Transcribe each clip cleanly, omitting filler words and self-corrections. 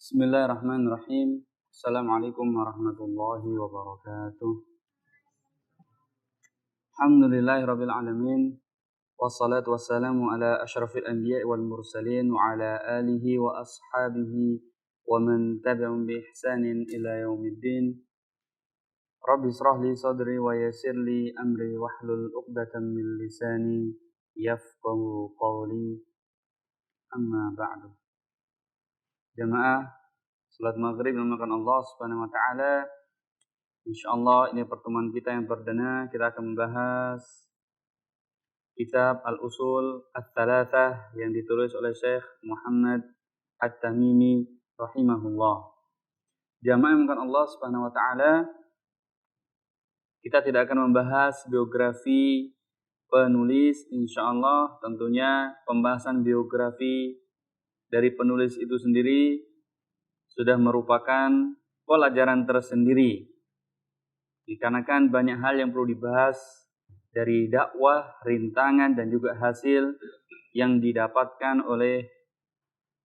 Bismillahirrahmanirrahim. Assalamualaikum warahmatullahi wabarakatuh. Alhamdulillahirabbil alamin. Wassalatu wassalamu ala asyrafil anbiya'i wal mursalin wa ala alihi wa ashabihi wa man tabi'ahum bi ihsanin ila yaumiddin. Rabbi shrah li sadri wa yassir li amri wahlul 'uqdatam min lisani yafqahu qawli. Amma ba'du. Jamaah salat maghrib memakan Allah Subhanahu wa taala. Insyaallah ini pertemuan kita yang perdana, kita akan membahas kitab Al-Usul Ats-Tsalatsah yang ditulis oleh Syekh Muhammad At-Tamimi rahimahullah. Jamaah yang memakan Allah Subhanahu wa taala, kita tidak akan membahas biografi penulis, insyaallah tentunya pembahasan biografi dari penulis itu sendiri sudah merupakan pelajaran tersendiri. Dikarenakan banyak hal yang perlu dibahas dari dakwah, rintangan dan juga hasil yang didapatkan oleh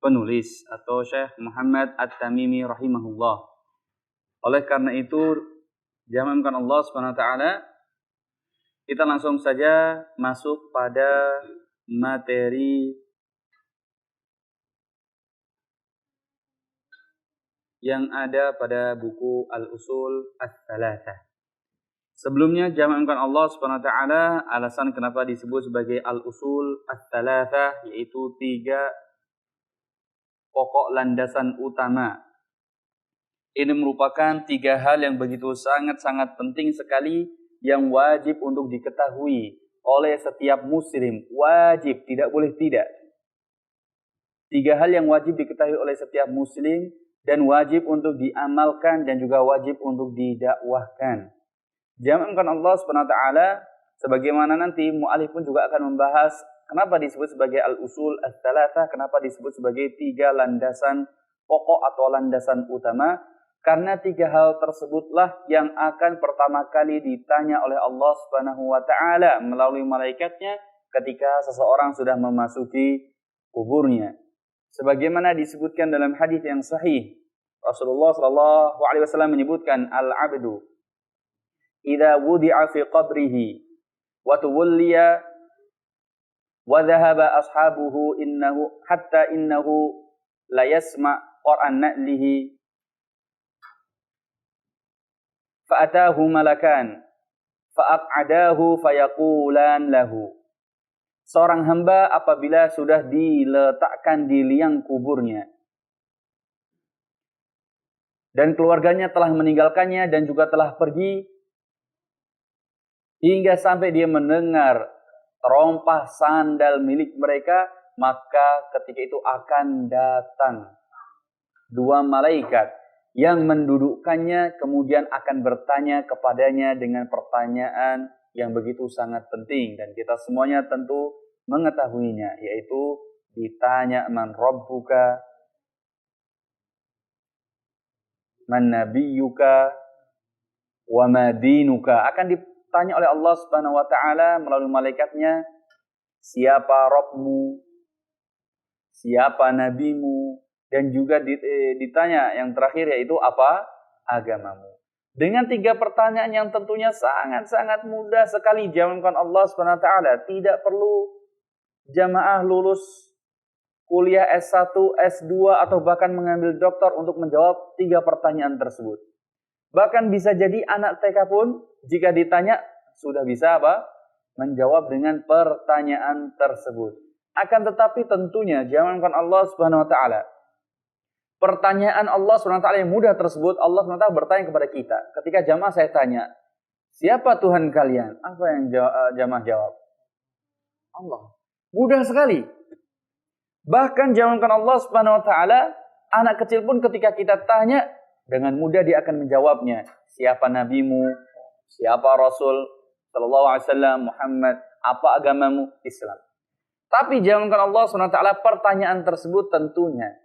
penulis atau Syekh Muhammad At-Tamimi rahimahullah. Oleh karena itu, jamaah Allah Subhanahu wa taala, kita langsung saja masuk pada materi yang ada pada buku Al-Usul Ats-Tsalatsah. Sebelumnya jamaah Allah Subhanahu wa taala, alasan kenapa disebut sebagai Al-Usul Ats-Tsalatsah yaitu 3 pokok landasan utama. Ini merupakan 3 hal yang begitu sangat-sangat penting sekali yang wajib untuk diketahui oleh setiap muslim, wajib, tidak boleh tidak. 3 hal yang wajib diketahui oleh setiap muslim dan wajib untuk diamalkan dan juga wajib untuk didakwahkan. Jamaah Allah Subhanahu wa taala, sebagaimana nanti mu'alif pun juga akan membahas kenapa disebut sebagai Al-Usul Ats-Tsalatsah, kenapa disebut sebagai 3 landasan pokok atau landasan utama, karena 3 hal tersebutlah yang akan pertama kali ditanya oleh Allah Subhanahu wa taala melalui malaikatnya ketika seseorang sudah memasuki kuburnya. Sebagaimana disebutkan dalam hadis yang sahih, Rasulullah sallallahu alaihi wasallam menyebutkan al-'abdu idza wudi'a fi qabrihi wa tuwalliya wa dhahaba ashabuhu innahu la yasma' qur'an na'lihi fa atahu malakan fa aq'adahu fayaqulan lahu. Seorang hamba apabila sudah diletakkan di liang kuburnya dan keluarganya telah meninggalkannya dan juga telah pergi hingga sampai dia mendengar terompah sandal milik mereka, maka ketika itu akan datang 2 malaikat yang mendudukkannya kemudian akan bertanya kepadanya dengan pertanyaan yang begitu sangat penting dan kita semuanya tentu mengetahuinya, yaitu ditanya man rabbuka, man nabiyyuka, wa ma dinuka. Akan ditanya oleh Allah Subhanahu wa taala melalui malaikatnya, siapa Rabbmu, siapa nabimu, dan juga ditanya yang terakhir yaitu apa agamamu. Dengan 3 pertanyaan yang tentunya sangat-sangat mudah sekali jawabkan Allah Subhanahu wa taala. Tidak perlu jamaah lulus kuliah S1, S2 atau bahkan mengambil doktor untuk menjawab 3 pertanyaan tersebut. Bahkan bisa jadi anak TK pun jika ditanya sudah bisa menjawab dengan pertanyaan tersebut. Akan tetapi tentunya jawabkan Allah Subhanahu wa taala, pertanyaan Allah SWT yang mudah tersebut, Allah SWT bertanya kepada kita. Ketika jamaah saya tanya, siapa Tuhan kalian? Apa yang jamaah jawab? Allah. Mudah sekali. Bahkan jawabkan Allah SWT, anak kecil pun ketika kita tanya, dengan mudah dia akan menjawabnya. Siapa nabimu? Siapa Rasul sallallahu alaihi wasallam Muhammad? Apa agamamu? Islam. Tapi jawabkan Allah SWT, pertanyaan tersebut tentunya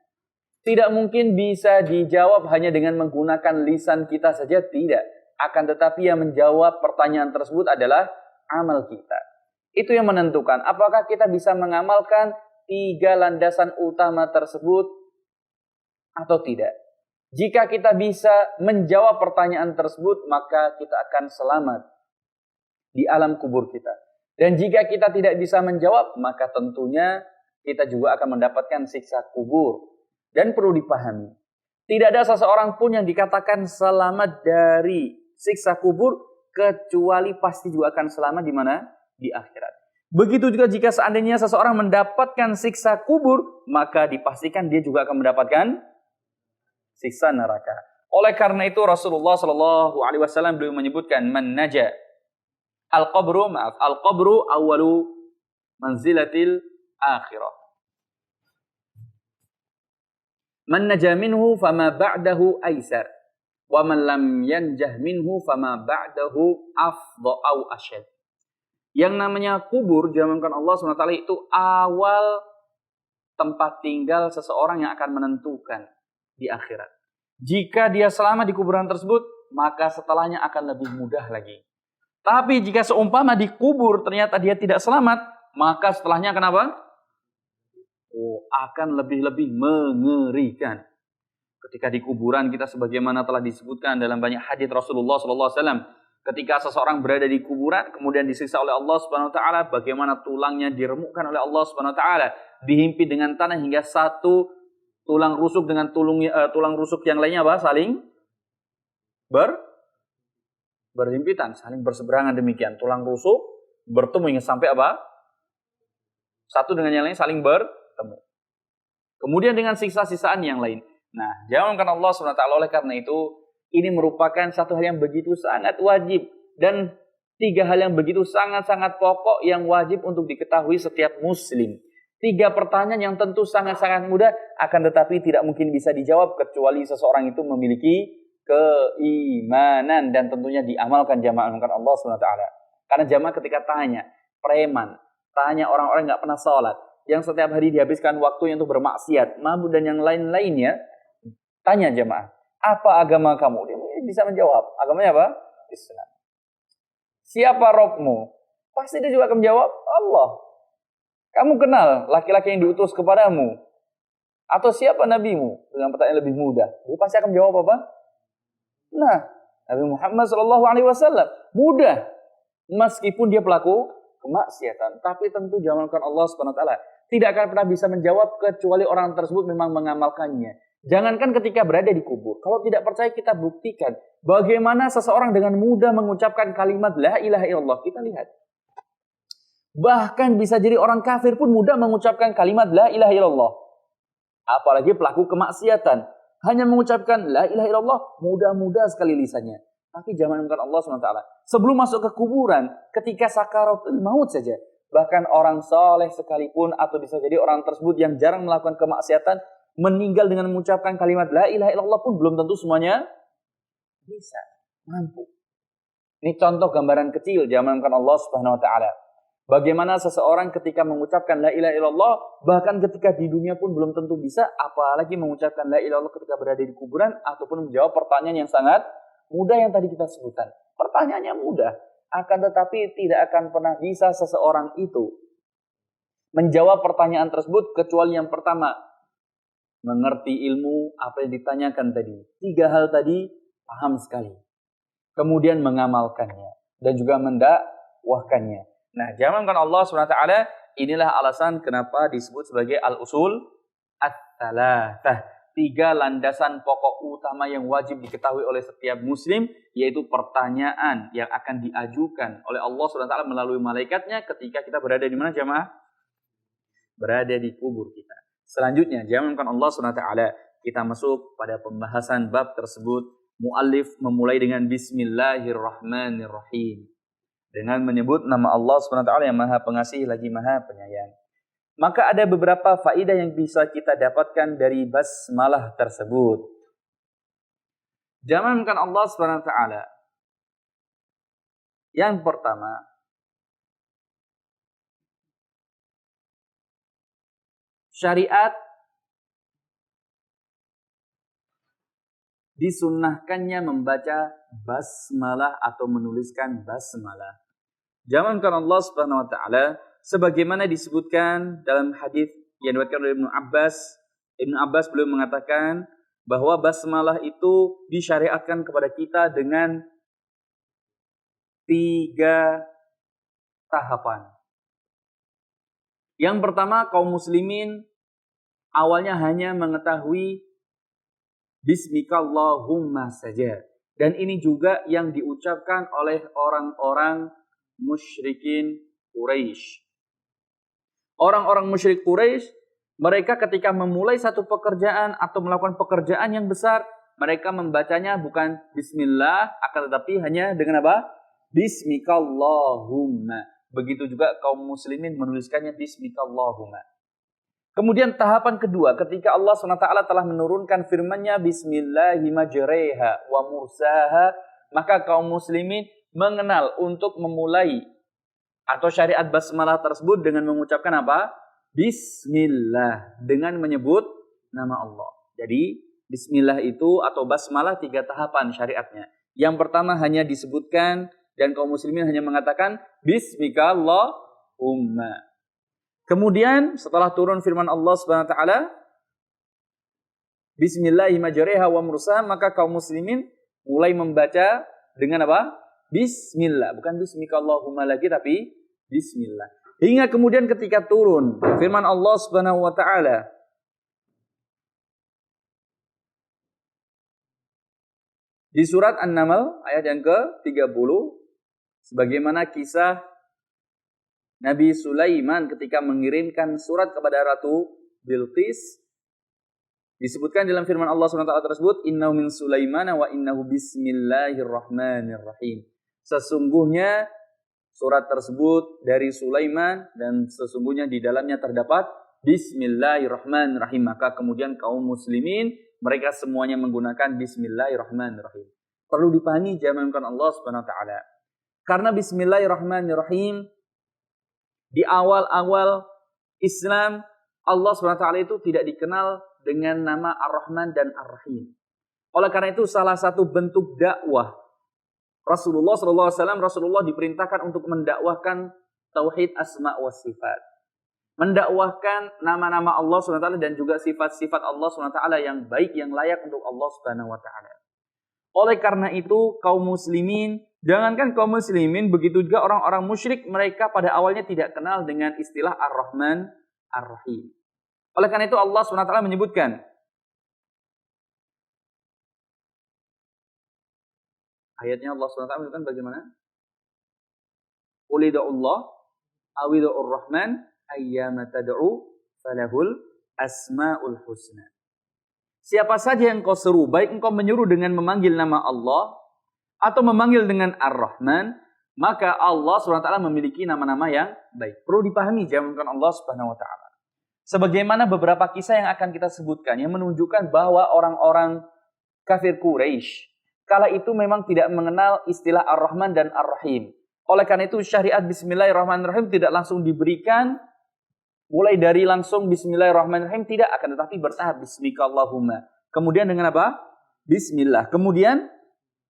tidak mungkin bisa dijawab hanya dengan menggunakan lisan kita saja, tidak. Akan tetapi yang menjawab pertanyaan tersebut adalah amal kita. Itu yang menentukan apakah kita bisa mengamalkan 3 landasan utama tersebut atau tidak? Jika kita bisa menjawab pertanyaan tersebut, maka kita akan selamat di alam kubur kita. Dan jika kita tidak bisa menjawab, maka tentunya kita juga akan mendapatkan siksa kubur. Dan perlu dipahami, tidak ada seseorang pun yang dikatakan selamat dari siksa kubur, kecuali pasti juga akan selamat di mana? Di akhirat. Begitu juga jika seandainya seseorang mendapatkan siksa kubur, maka dipastikan dia juga akan mendapatkan siksa neraka. Oleh karena itu Rasulullah SAW beliau menyebutkan man naja al-qabru awwalu manzilatil akhirah. Man naja minhu fama ba'dahu aisar wa man lam yanjah minhu fama ba'dahu afdha au asyad. Yang namanya kubur diamankan Allah SWT itu awal tempat tinggal seseorang yang akan menentukan di akhirat. Jika dia selamat di kuburan tersebut, maka setelahnya akan lebih mudah lagi. Tapi jika seumpama di kubur ternyata dia tidak selamat, maka setelahnya akan apa? Akan lebih-lebih mengerikan. Ketika di kuburan kita sebagaimana telah disebutkan dalam banyak hadis Rasulullah SAW, ketika seseorang berada di kuburan kemudian disiksa oleh Allah Subhanahu wa taala, bagaimana tulangnya diremukkan oleh Allah Subhanahu wa taala, dihimpit dengan tanah hingga satu tulang rusuk dengan tulang rusuk yang lainnya apa? Saling berhimpitan, saling berseberangan demikian. Tulang rusuk bertemu hingga sampai apa? Satu dengan yang lain saling bertemu. Kemudian dengan siksa-siksaan yang lain. Nah, jangankan Allah SWT, oleh karena itu, ini merupakan satu hal yang begitu sangat wajib. Dan 3 hal yang begitu sangat-sangat pokok yang wajib untuk diketahui setiap muslim. 3 pertanyaan yang tentu sangat-sangat mudah, akan tetapi tidak mungkin bisa dijawab kecuali seseorang itu memiliki keimanan dan tentunya diamalkan jamaah Allah SWT. Karena jamaah ketika tanya preman, tanya orang-orang yang nggak pernah sholat, yang setiap hari dihabiskan waktunya untuk bermaksiat, mabuk dan yang lain-lainnya, tanya jamaah, apa agama kamu? Dia bisa menjawab. Agamanya apa? Islam. Siapa Robmu? Pasti dia juga akan menjawab Allah. Kamu kenal laki-laki yang diutus kepadamu? Atau siapa nabimu? Dengan pertanyaan lebih mudah. Dia pasti akan menjawab apa? Nah, Nabi Muhammad SAW mudah. Meskipun dia pelaku kemaksiatan, tapi tentu jamalkan Allah SWT tidak akan pernah bisa menjawab kecuali orang tersebut memang mengamalkannya. Jangankan ketika berada di kubur, kalau tidak percaya kita buktikan bagaimana seseorang dengan mudah mengucapkan kalimat la ilaha illallah. Kita lihat, bahkan bisa jadi orang kafir pun mudah mengucapkan kalimat la ilaha illallah. Apalagi pelaku kemaksiatan, hanya mengucapkan la ilaha illallah mudah-mudah sekali lisannya. Tapi jamankan Allah SWT, sebelum masuk ke kuburan, ketika sakaratul maut saja, bahkan orang soleh sekalipun atau bisa jadi orang tersebut yang jarang melakukan kemaksiatan, meninggal dengan mengucapkan kalimat la ilaha illallah pun belum tentu semuanya bisa, mampu. Ini contoh gambaran kecil jamankan Allah Subhanahu wa taala. Bagaimana seseorang ketika mengucapkan la ilaha illallah, bahkan ketika di dunia pun belum tentu bisa, apalagi mengucapkan la ilaha illallah ketika berada di kuburan ataupun menjawab pertanyaan yang sangat mudah yang tadi kita sebutkan. Pertanyaannya mudah, akan tetapi tidak akan pernah bisa seseorang itu menjawab pertanyaan tersebut kecuali yang pertama, mengerti ilmu apa yang ditanyakan tadi. 3 hal tadi paham sekali. Kemudian mengamalkannya dan juga mendakwahkannya. Nah, jamankan Allah SWT, inilah alasan kenapa disebut sebagai al-usul at-thalathah. 3 landasan pokok utama yang wajib diketahui oleh setiap muslim, yaitu pertanyaan yang akan diajukan oleh Allah SWT melalui malaikatnya ketika kita berada di mana jamaah? Berada di kubur kita. Selanjutnya, jamankan Allah SWT, kita masuk pada pembahasan bab tersebut. Muallif memulai dengan Bismillahirrahmanirrahim, dengan menyebut nama Allah SWT yang Maha Pengasih lagi Maha Penyayang. Maka ada beberapa faedah yang bisa kita dapatkan dari basmalah tersebut. Jamankan Allah SWT. Yang pertama, syariat disunnahkannya membaca basmalah atau menuliskan basmalah. Jamankan Allah Subhanahu wa taala sebagaimana disebutkan dalam hadis yang diriwayatkan oleh Ibnu Abbas. Ibnu Abbas beliau mengatakan, bahwa basmalah itu disyariatkan kepada kita dengan 3 tahapan. Yang pertama, kaum muslimin awalnya hanya mengetahui Bismikallahumma saja. Dan ini juga yang diucapkan oleh orang-orang musyrikin Quraisy. Orang-orang musyrik Quraisy, mereka ketika memulai satu pekerjaan atau melakukan pekerjaan yang besar, mereka membacanya bukan Bismillah, akan tetapi hanya dengan apa? Bismikallahumma. Begitu juga kaum muslimin menuliskannya Bismikallahumma. Kemudian tahapan kedua, ketika Allah SWT telah menurunkan firman-Nya Bismillahimajreha wa mursaha, maka kaum muslimin mengenal untuk memulai atau syariat basmalah tersebut dengan mengucapkan apa? Bismillah, dengan menyebut nama Allah. Jadi Bismillah itu atau basmalah 3 tahapan syariatnya. Yang pertama hanya disebutkan dan kaum muslimin hanya mengatakan Bismikallahumma. Kemudian setelah turun firman Allah Subhanahu wa taala Bismillahimajreha wa mursaha, maka kaum muslimin mulai membaca dengan apa? Bismillah, bukan Bismikallahumma lagi tapi Bismillah. Hingga kemudian ketika turun firman Allah Subhanahu wa taala di surat An-Naml ayat yang ke-30, sebagaimana kisah Nabi Sulaiman ketika mengirimkan surat kepada Ratu Bilqis, disebutkan dalam firman Allah SWT tersebut, innahu min Sulaimana wa innahu bismillahirrahmanirrahim. Sesungguhnya surat tersebut dari Sulaiman dan sesungguhnya di dalamnya terdapat Bismillahirrahmanirrahim. Maka kemudian kaum muslimin mereka semuanya menggunakan Bismillahirrahmanirrahim. Perlu dipahami jamankan Allah Subhanahu wa taala. Karena Bismillahirrahmanirrahim di awal-awal Islam Allah Subhanahu wa taala itu tidak dikenal dengan nama Ar-Rahman dan Ar-Rahim. Oleh karena itu salah satu bentuk dakwah Rasulullah SAW, Rasulullah diperintahkan untuk mendakwahkan tauhid asma wa sifat. Mendakwahkan nama-nama Allah SWT dan juga sifat-sifat Allah SWT yang baik, yang layak untuk Allah SWT. Oleh karena itu kaum muslimin, jangankan kaum muslimin, begitu juga orang-orang musyrik, mereka pada awalnya tidak kenal dengan istilah Ar-Rahman, Ar-Rahim. Oleh karena itu Allah SWT menyebutkan, ayatnya Allah SWT menyebutkan bagaimana? Qulida'ullah awida'ur rahman ayyama tad'u falahul asma'ul husna. Siapa saja yang kau seru, baik engkau menyuruh dengan memanggil nama Allah atau memanggil dengan Ar-Rahman, maka Allah SWT memiliki nama-nama yang baik. Perlu dipahami jamankan Allah Subhanahu wa taala. Sebagaimana beberapa kisah yang akan kita sebutkan yang menunjukkan bahwa orang-orang kafir Quraisy kala itu memang tidak mengenal istilah Ar-Rahman dan Ar-Rahim. Oleh karena itu syariat Bismillahirrahmanirrahim tidak langsung diberikan mulai dari langsung Bismillahirrahmanirrahim, tidak, akan tetapi bertahap Bismikallahumma. Kemudian dengan apa? Bismillah. Kemudian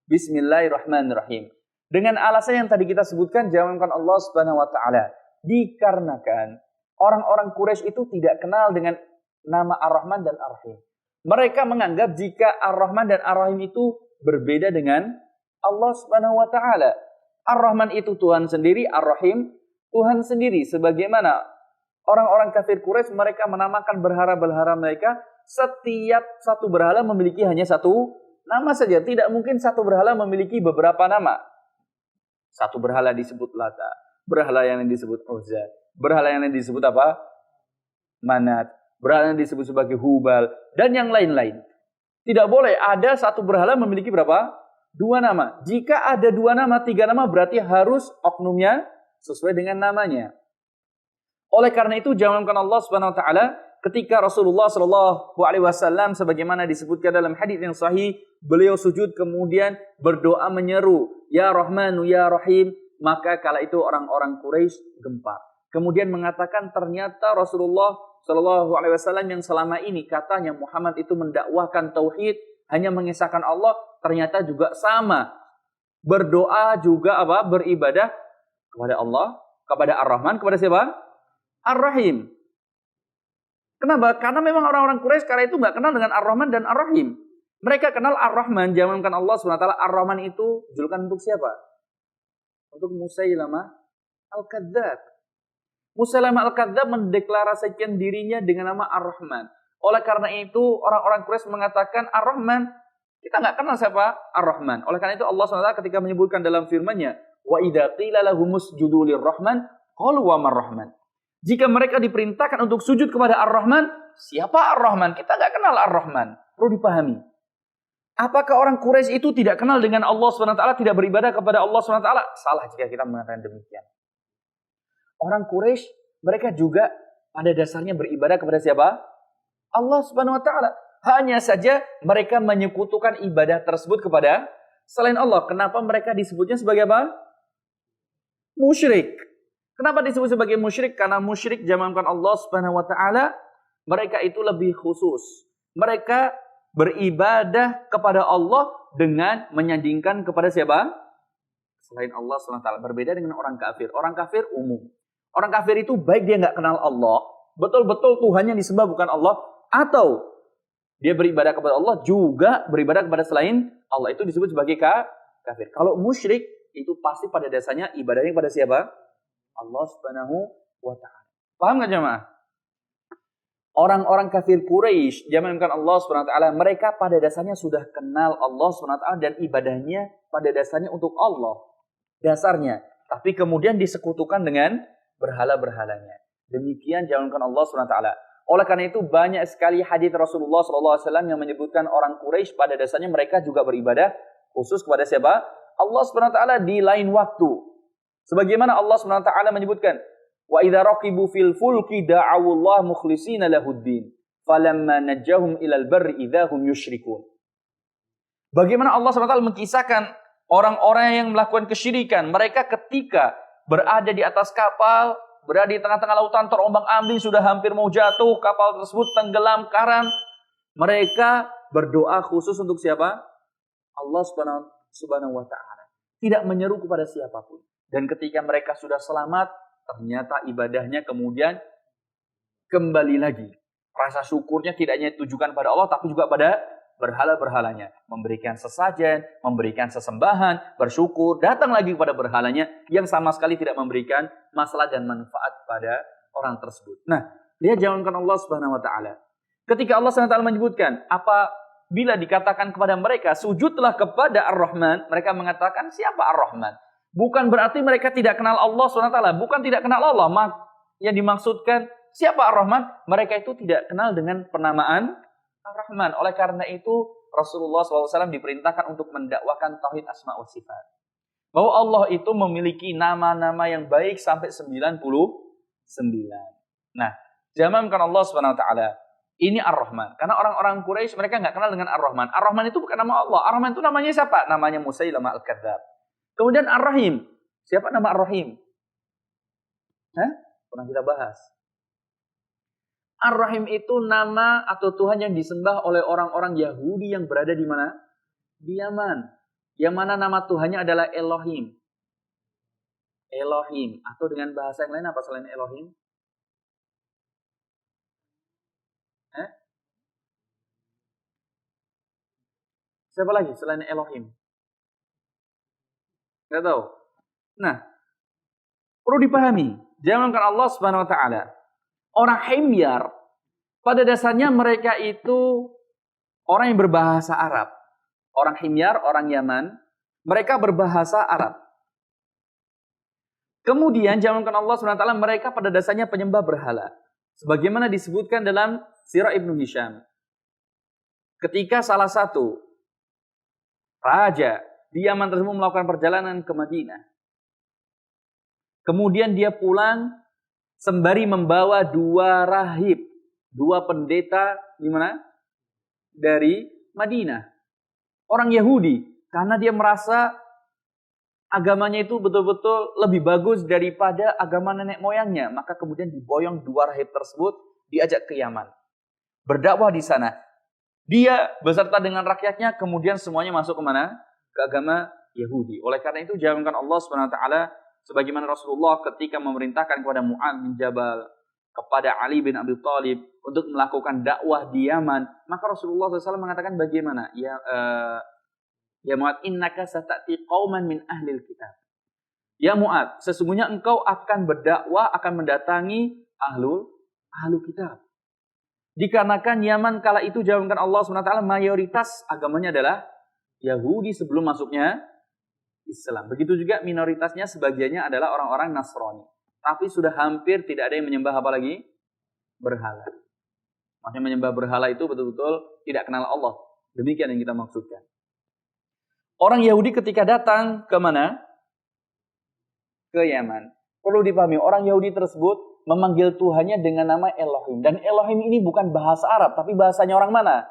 Bismillahirrahmanirrahim. Dengan alasan yang tadi kita sebutkan, jawaban Allah Subhanahu wa taala. Dikarenakan orang-orang Quraisy itu tidak kenal dengan nama Ar-Rahman dan Ar-Rahim. Mereka menganggap jika Ar-Rahman dan Ar-Rahim itu berbeda dengan Allah Subhanahu wa taala. Ar-Rahman itu Tuhan sendiri, Ar-Rahim Tuhan sendiri. Sebagaimana orang-orang kafir Quraisy mereka menamakan berhala-berhala mereka, setiap satu berhala memiliki hanya satu nama saja. Tidak mungkin satu berhala memiliki beberapa nama. Satu berhala disebut Lata, berhala yang disebut Uzza, berhala yang disebut apa? Manat, berhala yang disebut sebagai Hubal, dan yang lain-lain. Tidak boleh ada satu berhala memiliki berapa? 2 nama. Jika ada 2 nama, 3 nama berarti harus oknumnya sesuai dengan namanya. Oleh karena itu jamankan Allah Subhanahu wa taala ketika Rasulullah sallallahu alaihi wasallam sebagaimana disebutkan dalam hadis yang sahih, beliau sujud kemudian berdoa menyeru, Ya Rahmanu ya Rahim, maka kala itu orang-orang Quraisy gempar. Kemudian mengatakan ternyata Rasulullah sallallahu alaihi wasallam yang selama ini katanya Muhammad itu mendakwahkan tauhid, hanya mengesahkan Allah, ternyata juga sama. Berdoa juga apa? Beribadah kepada Allah, kepada Ar-Rahman, kepada siapa? Ar-Rahim. Kenapa? Karena memang orang-orang Quraisy kala itu nggak kenal dengan Ar-Rahman dan Ar-Rahim. Mereka kenal Ar-Rahman, jangankan Allah SWT, Ar-Rahman itu julukan untuk siapa? Untuk Musailamah Al-Kadzdzab. Musailamah Al-Kadzdzab mendeklarasikan dirinya dengan nama Ar-Rahman. Oleh karena itu, orang-orang Quraisy mengatakan Ar-Rahman, kita nggak kenal siapa Ar-Rahman. Oleh karena itu Allah SWT ketika menyebutkan dalam firman-Nya, wa idza qila lahumusjudu lir-Rahman qalu wa mar-Rahman. Jika mereka diperintahkan untuk sujud kepada Ar-Rahman, siapa Ar-Rahman? Kita nggak kenal Ar-Rahman. Perlu dipahami. Apakah orang Quraisy itu tidak kenal dengan Allah SWT, tidak beribadah kepada Allah SWT? Salah jika kita mengatakan demikian. Orang Quraisy, mereka juga pada dasarnya beribadah kepada siapa? Allah Subhanahu wa taala. Hanya saja mereka menyekutukan ibadah tersebut kepada selain Allah. Kenapa mereka disebutnya sebagai apa? Musyrik. Kenapa disebut sebagai musyrik? Karena musyrik zamankan Allah Subhanahu wa taala, mereka itu lebih khusus. Mereka beribadah kepada Allah dengan menyandingkan kepada siapa? Selain Allah SWT. Berbeda dengan orang kafir. Orang kafir umum. Orang kafir itu baik dia nggak kenal Allah, betul-betul Tuhan yang disembah bukan Allah, atau dia beribadah kepada Allah juga beribadah kepada selain Allah, itu disebut sebagai kafir. Kalau musyrik itu pasti pada dasarnya ibadahnya kepada siapa? Allah Subhanahu wa taala. Paham nggak jemaah? Orang-orang kafir Quraisy zamankan Allah Subhanahu wa taala, mereka pada dasarnya sudah kenal Allah Subhanahu wa taala dan ibadahnya pada dasarnya untuk Allah. Dasarnya, tapi kemudian disekutukan dengan berhala-berhalanya. Demikian zamankan Allah Subhanahu wa taala. Oleh karena itu banyak sekali hadis Rasulullah SAW yang menyebutkan orang Quraisy pada dasarnya mereka juga beribadah khusus kepada siapa? Allah Subhanahu wa taala di lain waktu. Sebagaimana Allah Subhanahu wa taala menyebutkan, wa idza raqibu fil fulki da'awullaha mukhlishina lahuddin falamma najjahum ilal barri idzahum yusyrikun. Bagaimana Allah Subhanahu wa taala mengkisahkan orang-orang yang melakukan kesyirikan, mereka ketika berada di atas kapal, berada di tengah-tengah lautan terombang-ambing, sudah hampir mau jatuh, kapal tersebut tenggelam karam, mereka berdoa khusus untuk siapa? Allah Subhanahu wa taala. Tidak menyeru kepada siapapun. Dan ketika mereka sudah selamat, ternyata ibadahnya kemudian kembali lagi. Rasa syukurnya tidak hanya ditujukan pada Allah, tapi juga pada berhala-berhalanya. Memberikan sesajen, memberikan sesembahan, bersyukur, datang lagi kepada berhalanya yang sama sekali tidak memberikan masalah dan manfaat pada orang tersebut. Nah, lihat jawaban Allah Subhanahu wa taala. Ketika Allah Subhanahu wa taala menyebutkan, apabila dikatakan kepada mereka, sujudlah kepada Ar-Rahman, mereka mengatakan, siapa Ar-Rahman? Bukan berarti mereka tidak kenal Allah SWT. Bukan tidak kenal Allah. Yang dimaksudkan siapa Ar-Rahman? Mereka itu tidak kenal dengan penamaan Ar-Rahman. Oleh karena itu Rasulullah SAW diperintahkan untuk mendakwakan tauhid asma wa sifat. Bahwa Allah itu memiliki nama-nama yang baik sampai 99. Nah, zamankan Allah SWT. Ini Ar-Rahman. Karena orang-orang Quraisy mereka nggak kenal dengan Ar-Rahman. Ar-Rahman itu bukan nama Allah. Ar-Rahman itu namanya siapa? Namanya Musailamah Al-Kadzdzab. Kemudian Ar-Rahim. Siapa nama Ar-Rahim? Pernah kita bahas. Ar-Rahim itu nama atau Tuhan yang disembah oleh orang-orang Yahudi yang berada di mana? Di Yaman. Yang mana nama Tuhannya adalah Elohim. Elohim. Atau dengan bahasa yang lain apa selain Elohim? Siapa lagi selain Elohim? Nggak tahu. Nah, perlu dipahami. Zamankan Allah Subhanahu wa taala. Orang Himyar pada dasarnya mereka itu orang yang berbahasa Arab. Orang Himyar, orang Yaman, mereka berbahasa Arab. Kemudian zamankan Allah Subhanahu wa taala mereka pada dasarnya penyembah berhala. Sebagaimana disebutkan dalam Sirah Ibnu Hisham. Ketika salah satu raja di Yaman tersebut melakukan perjalanan ke Madinah. Kemudian dia pulang sembari membawa 2 rahib, 2 pendeta di mana? Dari Madinah. Orang Yahudi, karena dia merasa agamanya itu betul-betul lebih bagus daripada agama nenek moyangnya, maka kemudian diboyong 2 rahib tersebut diajak ke Yaman. Berdakwah di sana. Dia beserta dengan rakyatnya kemudian semuanya masuk ke mana? Ke agama Yahudi. Oleh karena itu jalankan Allah Subhanahu wa taala sebagaimana Rasulullah ketika memerintahkan kepada Mu'adz bin Jabal, kepada Ali bin Abi Thalib untuk melakukan dakwah di Yaman, maka Rasulullah SAW mengatakan bagaimana? Ya Mu'ad, innaka sata'ti qauman min ahlil kitab. Ya Mu'ad, sesungguhnya engkau akan berdakwah, akan mendatangi ahlu kitab. Dikarenakan Yaman kala itu jawabkan Allah SWT, mayoritas agamanya adalah Yahudi sebelum masuknya Islam. Begitu juga minoritasnya sebagiannya adalah orang-orang Nasrani. Tapi sudah hampir tidak ada yang menyembah apa lagi? Berhala. Maksudnya menyembah berhala itu betul-betul tidak kenal Allah. Demikian yang kita maksudkan. Orang Yahudi ketika datang ke mana? Ke Yaman. Perlu dipahami, orang Yahudi tersebut memanggil Tuhannya dengan nama Elohim. Dan Elohim ini bukan bahasa Arab, tapi bahasanya orang mana?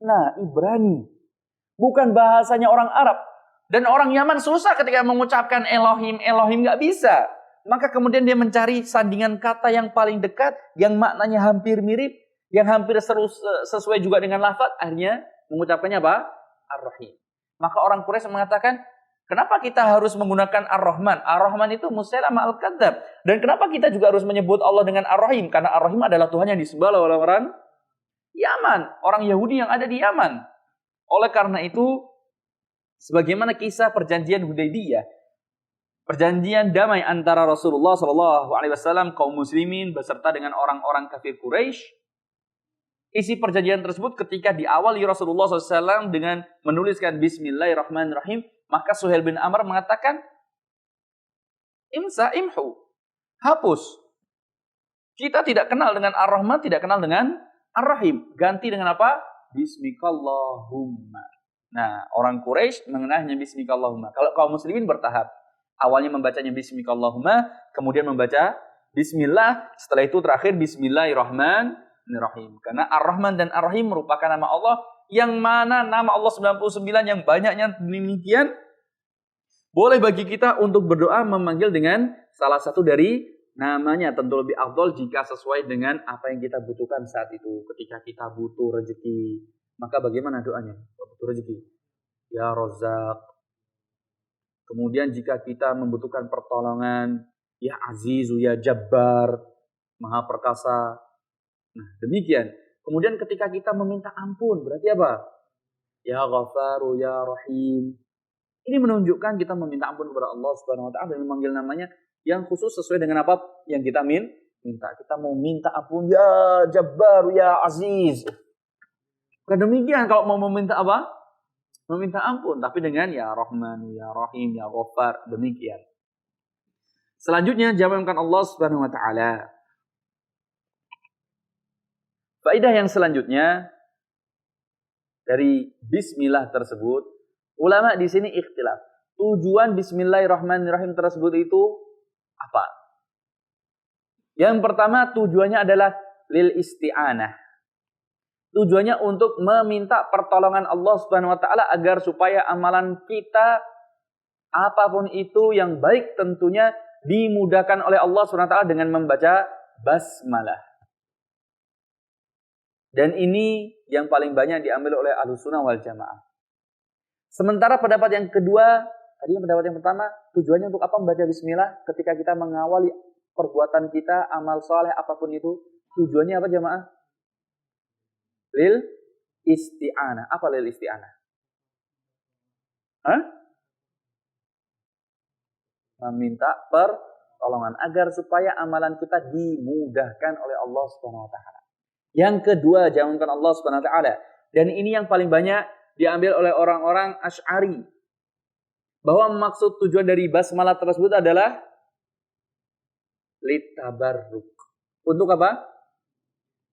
Nah, Ibrani. Bukan bahasanya orang Arab. Dan orang Yaman susah ketika mengucapkan Elohim, Elohim nggak bisa. Maka kemudian dia mencari sandingan kata yang paling dekat, yang maknanya hampir mirip, yang hampir sesuai juga dengan lafaz. Akhirnya mengucapkannya apa? Ar-Rahim. Maka orang Quraisy mengatakan, kenapa kita harus menggunakan Ar-Rahman? Ar-Rahman itu Musailamah Al-Kadzdzab. Dan kenapa kita juga harus menyebut Allah dengan Ar-Rahim? Karena Ar-Rahim adalah Tuhan yang disembah oleh orang Yaman. Orang Yahudi yang ada di Yaman. Oleh karena itu, sebagaimana kisah perjanjian Hudaybiyah, perjanjian damai antara Rasulullah SAW, kaum muslimin, beserta dengan orang-orang kafir Quraisy. Isi perjanjian tersebut ketika diawali Rasulullah SAW dengan menuliskan Bismillahirrahmanirrahim, maka Suhail bin Amr mengatakan, imhu, hapus. Kita tidak kenal dengan Ar-Rahman, tidak kenal dengan Ar-Rahim. Ganti dengan apa? Bismikallahumma. Nah, orang Quraisy mengenahnya Bismikallahumma. Kalau kaum muslimin bertahap. Awalnya membacanya Bismikallahumma, kemudian membaca Bismillah, setelah itu terakhir Bismillahirrahmanirrahim. Karena Ar-Rahman dan Ar-Rahim merupakan nama Allah, yang mana nama Allah 99 yang banyaknya demikian. Boleh bagi kita untuk berdoa memanggil dengan salah satu dari namanya, tentu lebih afdol jika sesuai dengan apa yang kita butuhkan saat itu. Ketika kita butuh rezeki, maka bagaimana doanya? Butuh rezeki, ya Razzaq. Kemudian jika kita membutuhkan pertolongan, ya Azizu, ya Jabbar, Maha Perkasa. Nah, demikian. Kemudian ketika kita meminta ampun, berarti apa? Ya Ghafaru, ya Rahim. Ini menunjukkan kita meminta ampun kepada Allah Subhanahu wa taala dan memanggil namanya yang khusus sesuai dengan apa yang kita minta. Kita mau minta ampun, ya Jabbar, ya Aziz. Bukan demikian kalau mau meminta apa? Meminta ampun, tapi dengan ya Rahman, ya Rahim, ya Ghaffar, demikian. Selanjutnya jawabankan Allah Subhanahu wa taala. Faedah yang selanjutnya dari bismillah tersebut, ulama di sini ikhtilaf. Tujuan Bismillahirrahmanirrahim tersebut itu apa? Yang pertama tujuannya adalah lil isti'anah. Tujuannya untuk meminta pertolongan Allah Subhanahu wa taala agar supaya amalan kita apapun itu yang baik tentunya dimudahkan oleh Allah Subhanahu wa taala dengan membaca basmalah. Dan ini yang paling banyak diambil oleh Ahlussunnah wal Jamaah. Sementara pendapat yang kedua, tadi pendapat yang pertama, tujuannya untuk apa membaca bismillah ketika kita mengawali perbuatan kita, amal soleh apapun itu, tujuannya apa jamaah? Lil isti'anah. Apa lil isti'anah? Meminta pertolongan agar supaya amalan kita dimudahkan oleh Allah Subhanahu wa taala. Yang kedua, jawabankan Allah Subhanahu wa taala. Dan ini yang paling banyak diambil oleh orang-orang Asy'ari. Bahwa maksud tujuan dari basmalah tersebut adalah litabarruk. Untuk apa?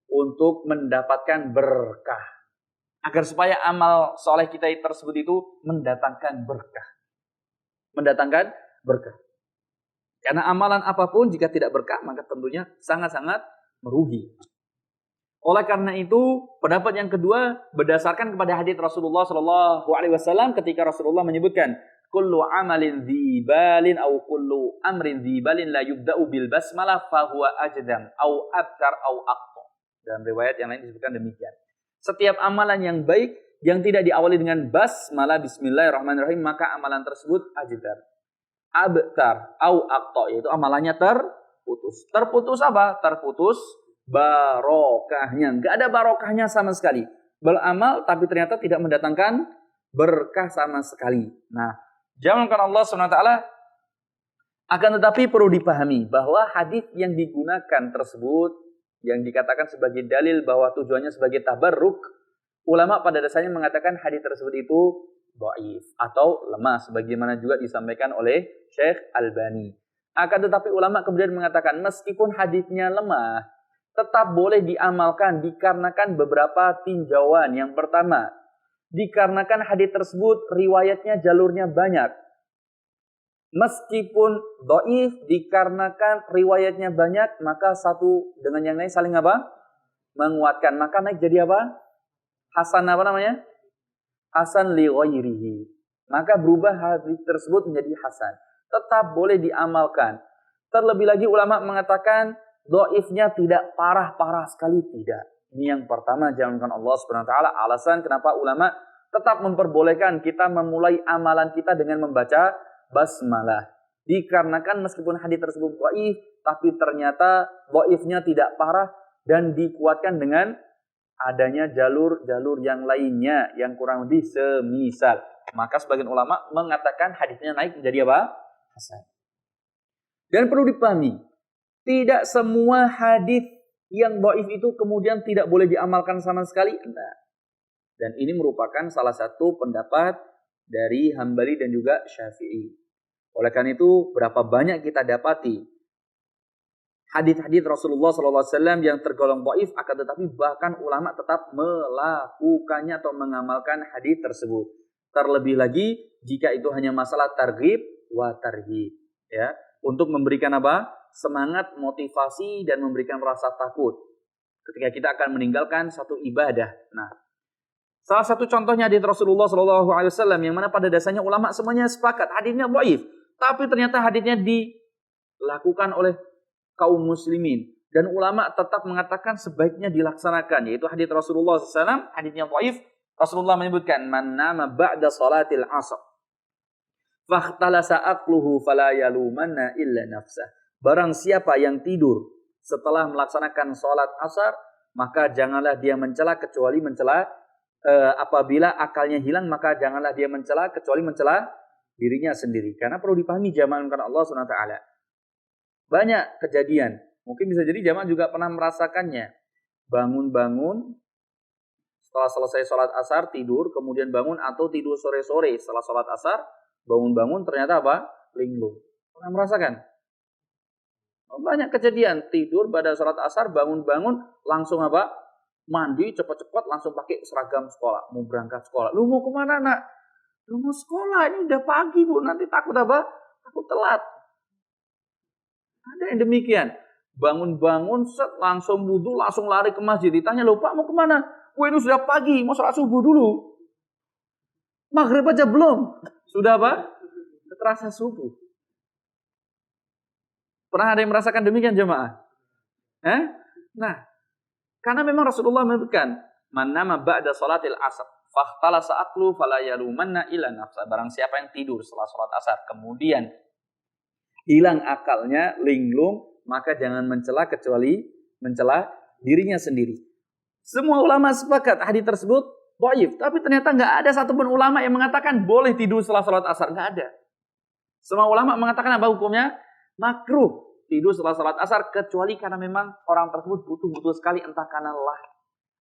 Untuk mendapatkan berkah. Agar supaya amal soleh kita tersebut itu mendatangkan berkah. Mendatangkan berkah. Karena amalan apapun jika tidak berkah, maka tentunya sangat-sangat merugi. Oleh karena itu, pendapat yang kedua berdasarkan kepada hadits Rasulullah SAW ketika Rasulullah menyebutkan kullu amalin dzibalin au kullu amrin dzibalin la yubda'u bil basmalah fahuwa ajdam au abtar au aqta. Dalam riwayat yang lain disebutkan demikian. Setiap amalan yang baik yang tidak diawali dengan basmalah bismillahirrahmanirrahim, maka amalan tersebut ajdam, abtar au aqta, yaitu amalannya putus. Terputus apa? Terputus barokahnya. Nggak ada barokahnya sama sekali. Beramal tapi ternyata tidak mendatangkan berkah sama sekali. Nah, jamalkan Allah SWT. Akan tetapi perlu dipahami bahwa hadis yang digunakan tersebut, yang dikatakan sebagai dalil bahwa tujuannya sebagai tabarruk, ulama pada dasarnya mengatakan hadis tersebut itu dhaif atau lemah, sebagaimana juga disampaikan oleh Syekh Albani. Akan tetapi ulama kemudian mengatakan meskipun hadisnya lemah, tetap boleh diamalkan dikarenakan beberapa tinjauan. Yang pertama, dikarenakan hadis tersebut riwayatnya jalurnya banyak. Meskipun dhaif dikarenakan riwayatnya banyak, maka satu dengan yang lain saling apa? Menguatkan. Maka naik jadi apa? Hasan apa namanya? Hasan li ghairihi. Maka berubah hadis tersebut menjadi hasan. Tetap boleh diamalkan. Terlebih lagi ulama mengatakan dhaifnya tidak parah-parah sekali, tidak. Ini yang pertama, jalankan Allah Subhanahu wa taala. Alasan kenapa ulama tetap memperbolehkan kita memulai amalan kita dengan membaca basmalah. Dikarenakan meskipun hadis tersebut dhaif, tapi ternyata dhaifnya tidak parah dan dikuatkan dengan adanya jalur-jalur yang lainnya yang kurang lebih semisal. Maka sebagian ulama mengatakan hadisnya naik menjadi apa? Hasan. Dan perlu dipahami, tidak semua hadis yang dhaif itu kemudian tidak boleh diamalkan sama sekali. Nah. Dan ini merupakan salah satu pendapat dari Hambali dan juga Syafi'i. Oleh karena itu, berapa banyak kita dapati hadis-hadis Rasulullah SAW yang tergolong dhaif, akan tetapi bahkan ulama tetap melakukannya atau mengamalkan hadis tersebut. Terlebih lagi jika itu hanya masalah targhib wa tarhib, ya, untuk memberikan apa? Semangat, motivasi dan memberikan rasa takut ketika kita akan meninggalkan satu ibadah. Nah, salah satu contohnya hadis Rasulullah SAW yang mana pada dasarnya ulama semuanya sepakat hadisnya dhaif, tapi ternyata hadisnya dilakukan oleh kaum muslimin dan ulama tetap mengatakan sebaiknya dilaksanakan, yaitu hadis Rasulullah SAW, hadisnya dhaif. Rasulullah menyebutkan man nama ba'da salatil asr fakhtalasa aqluhu fala yalumanna illa nafsah. Barang siapa yang tidur setelah melaksanakan salat asar, maka janganlah dia mencela kecuali mencela apabila akalnya hilang, maka janganlah dia mencela kecuali mencela dirinya sendiri. Karena perlu dipahami jamaah karena Allah Subhanahu wa taala. Banyak kejadian, mungkin bisa jadi jamaah juga pernah merasakannya. Bangun-bangun setelah selesai sholat asar tidur, kemudian bangun, atau tidur sore-sore setelah sholat asar, bangun-bangun ternyata apa? Linglung. Pernah merasakan? Banyak kejadian, tidur pada sholat asar, bangun-bangun langsung apa? Mandi cepat-cepat langsung pakai seragam sekolah, mau berangkat sekolah. Lu mau kemana nak? Lu mau sekolah, ini udah pagi bu, nanti takut apa? Takut telat. Ada yang demikian. Bangun-bangun, langsung wudu, langsung lari ke masjid. Ditanya, loh Pak mau kemana? Wah ini sudah pagi, mau sholat subuh dulu. Maghrib aja belum. Sudah apa? Terasa subuh. Pernah ada yang merasakan demikian jemaah? Nah, karena memang Rasulullah menyebutkan, man nama ba'da salatil asr fakhtalasa aqlu fala yalumanna illa nafsa. Barang siapa yang tidur setelah salat asar kemudian hilang akalnya, linglung, maka jangan mencela kecuali mencela dirinya sendiri. Semua ulama sepakat hadis tersebut dhaif, tapi ternyata nggak ada satupun ulama yang mengatakan boleh tidur setelah salat asar, nggak ada. Semua ulama mengatakan apa hukumnya? Makruh tidur setelah salat asar, kecuali karena memang orang tersebut butuh sekali, entah karena lelah,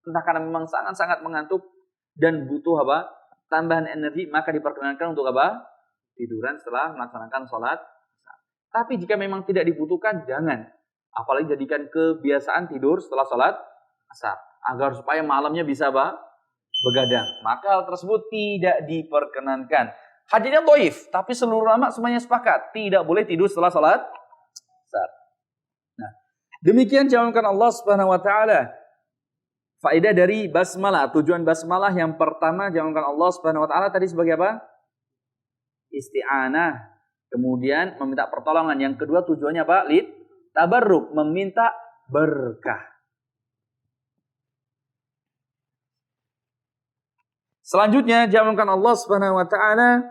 entah karena memang sangat-sangat mengantuk dan butuh apa? Tambahan energi, maka diperkenankan untuk apa? Tiduran setelah melaksanakan salat asar. Tapi jika memang tidak dibutuhkan, jangan. Apalagi jadikan kebiasaan tidur setelah salat asar, agar supaya malamnya bisa apa? Begadang. Maka hal tersebut tidak diperkenankan. Hadisnya dhaif, tapi seluruh ulama semuanya sepakat tidak boleh tidur setelah salat asar. Nah, demikian jalankan Allah Subhanahu wa taala. Faedah dari basmalah, tujuan basmalah yang pertama jalankan Allah Subhanahu wa taala tadi sebagai apa? Isti'anah. Kemudian meminta pertolongan. Yang kedua tujuannya apa? Tabarruk, meminta berkah. Selanjutnya jalankan Allah Subhanahu wa taala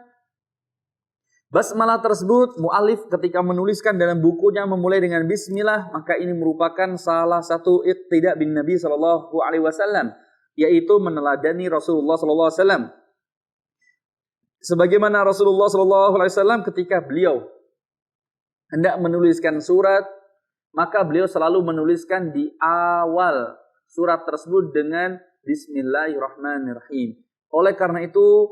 Basmalah tersebut mu'alif ketika menuliskan dalam bukunya memulai dengan bismillah, maka ini merupakan salah satu iqtida bin Nabi sallallahu alaihi wasallam, yaitu meneladani Rasulullah sallallahu alaihi wasallam. Sebagaimana Rasulullah sallallahu alaihi wasallam ketika beliau hendak menuliskan surat, maka beliau selalu menuliskan di awal surat tersebut dengan bismillahirrahmanirrahim. Oleh karena itu,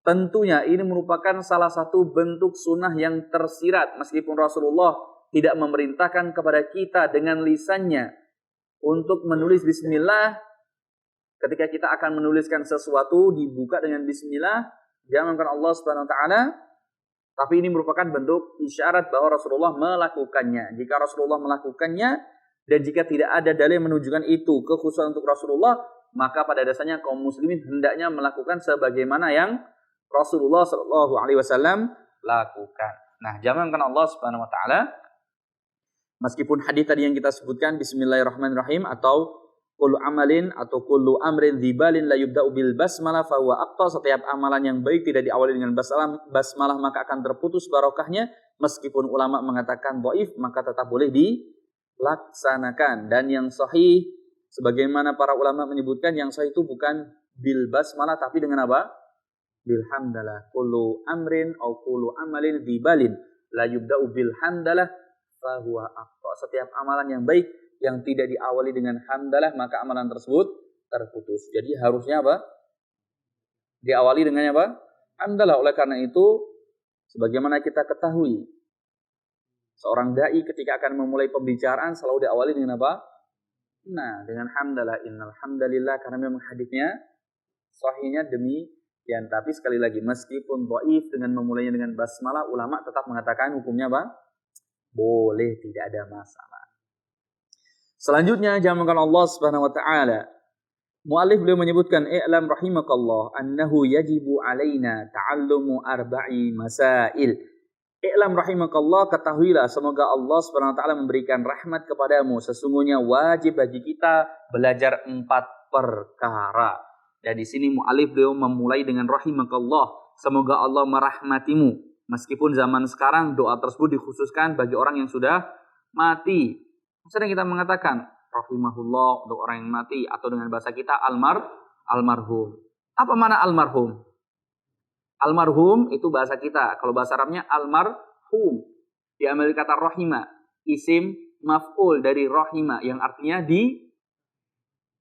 tentunya ini merupakan salah satu bentuk sunnah yang tersirat. Meskipun Rasulullah tidak memerintahkan kepada kita dengan lisannya untuk menulis bismillah, ketika kita akan menuliskan sesuatu dibuka dengan bismillah, jangankan Allah Subhanahu wa taala, tapi ini merupakan bentuk isyarat bahwa Rasulullah melakukannya. Jika Rasulullah melakukannya dan jika tidak ada dalil yang menunjukkan itu kekhususan untuk Rasulullah, maka pada dasarnya kaum muslimin hendaknya melakukan sebagaimana yang Rasulullah Shallallahu Alaihi Wasallam lakukan. Nah, jangankan Allah Subhanahu Wa Taala, meskipun hadis tadi yang kita sebutkan Bismillahirrahmanirrahim atau kullu amalin atau kullu amrin dzibalin la yubda'u bil basmalah fa huwa aqta, setiap amalan yang baik tidak diawali dengan basmalah maka akan terputus barokahnya. Meskipun ulama mengatakan dhaif, maka tetap boleh dilaksanakan. Dan yang sahih, sebagaimana para ulama menyebutkan, yang sahih itu bukan bil basmalah tapi dengan apa? Bilhamdalah. Kullu amrin au kullu amalin dzibalin la yubda'u bilhamdalah fa huwa aqta. Setiap amalan yang baik yang tidak diawali dengan hamdalah maka amalan tersebut terputus. Jadi harusnya apa? Diawali dengan apa? Hamdalah. Oleh karena itu, sebagaimana kita ketahui, seorang dai ketika akan memulai pembicaraan selalu diawali dengan apa? Nah, dengan hamdalah, innal hamdalillah, karena memang hadisnya sahihnya demikian. Tapi sekali lagi, meskipun dhaif dengan memulainya dengan basmalah, ulama tetap mengatakan hukumnya apa? Boleh, tidak ada masalah. Selanjutnya, jamankan Allah Subhanahu wa taala. Muallif beliau menyebutkan, i'lam rahimakallah annahu yajibu alaina ta'allumu arba'i masail. I'lam rahimakallah, ketahuilah semoga Allah Subhanahu wa taala memberikan rahmat kepadamu, sesungguhnya wajib bagi kita belajar 4 perkara. Dan di sini muallif beliau memulai dengan rahimakallah, semoga Allah merahmatimu. Meskipun zaman sekarang doa tersebut dikhususkan bagi orang yang sudah mati. Sering kita mengatakan rahimahullah untuk orang yang mati, atau dengan bahasa kita almarhum. Apa makna almarhum? Almarhum itu bahasa kita. Kalau bahasa Arabnya almarhum. Diambil kata rahima, isim maf'ul dari rahima yang artinya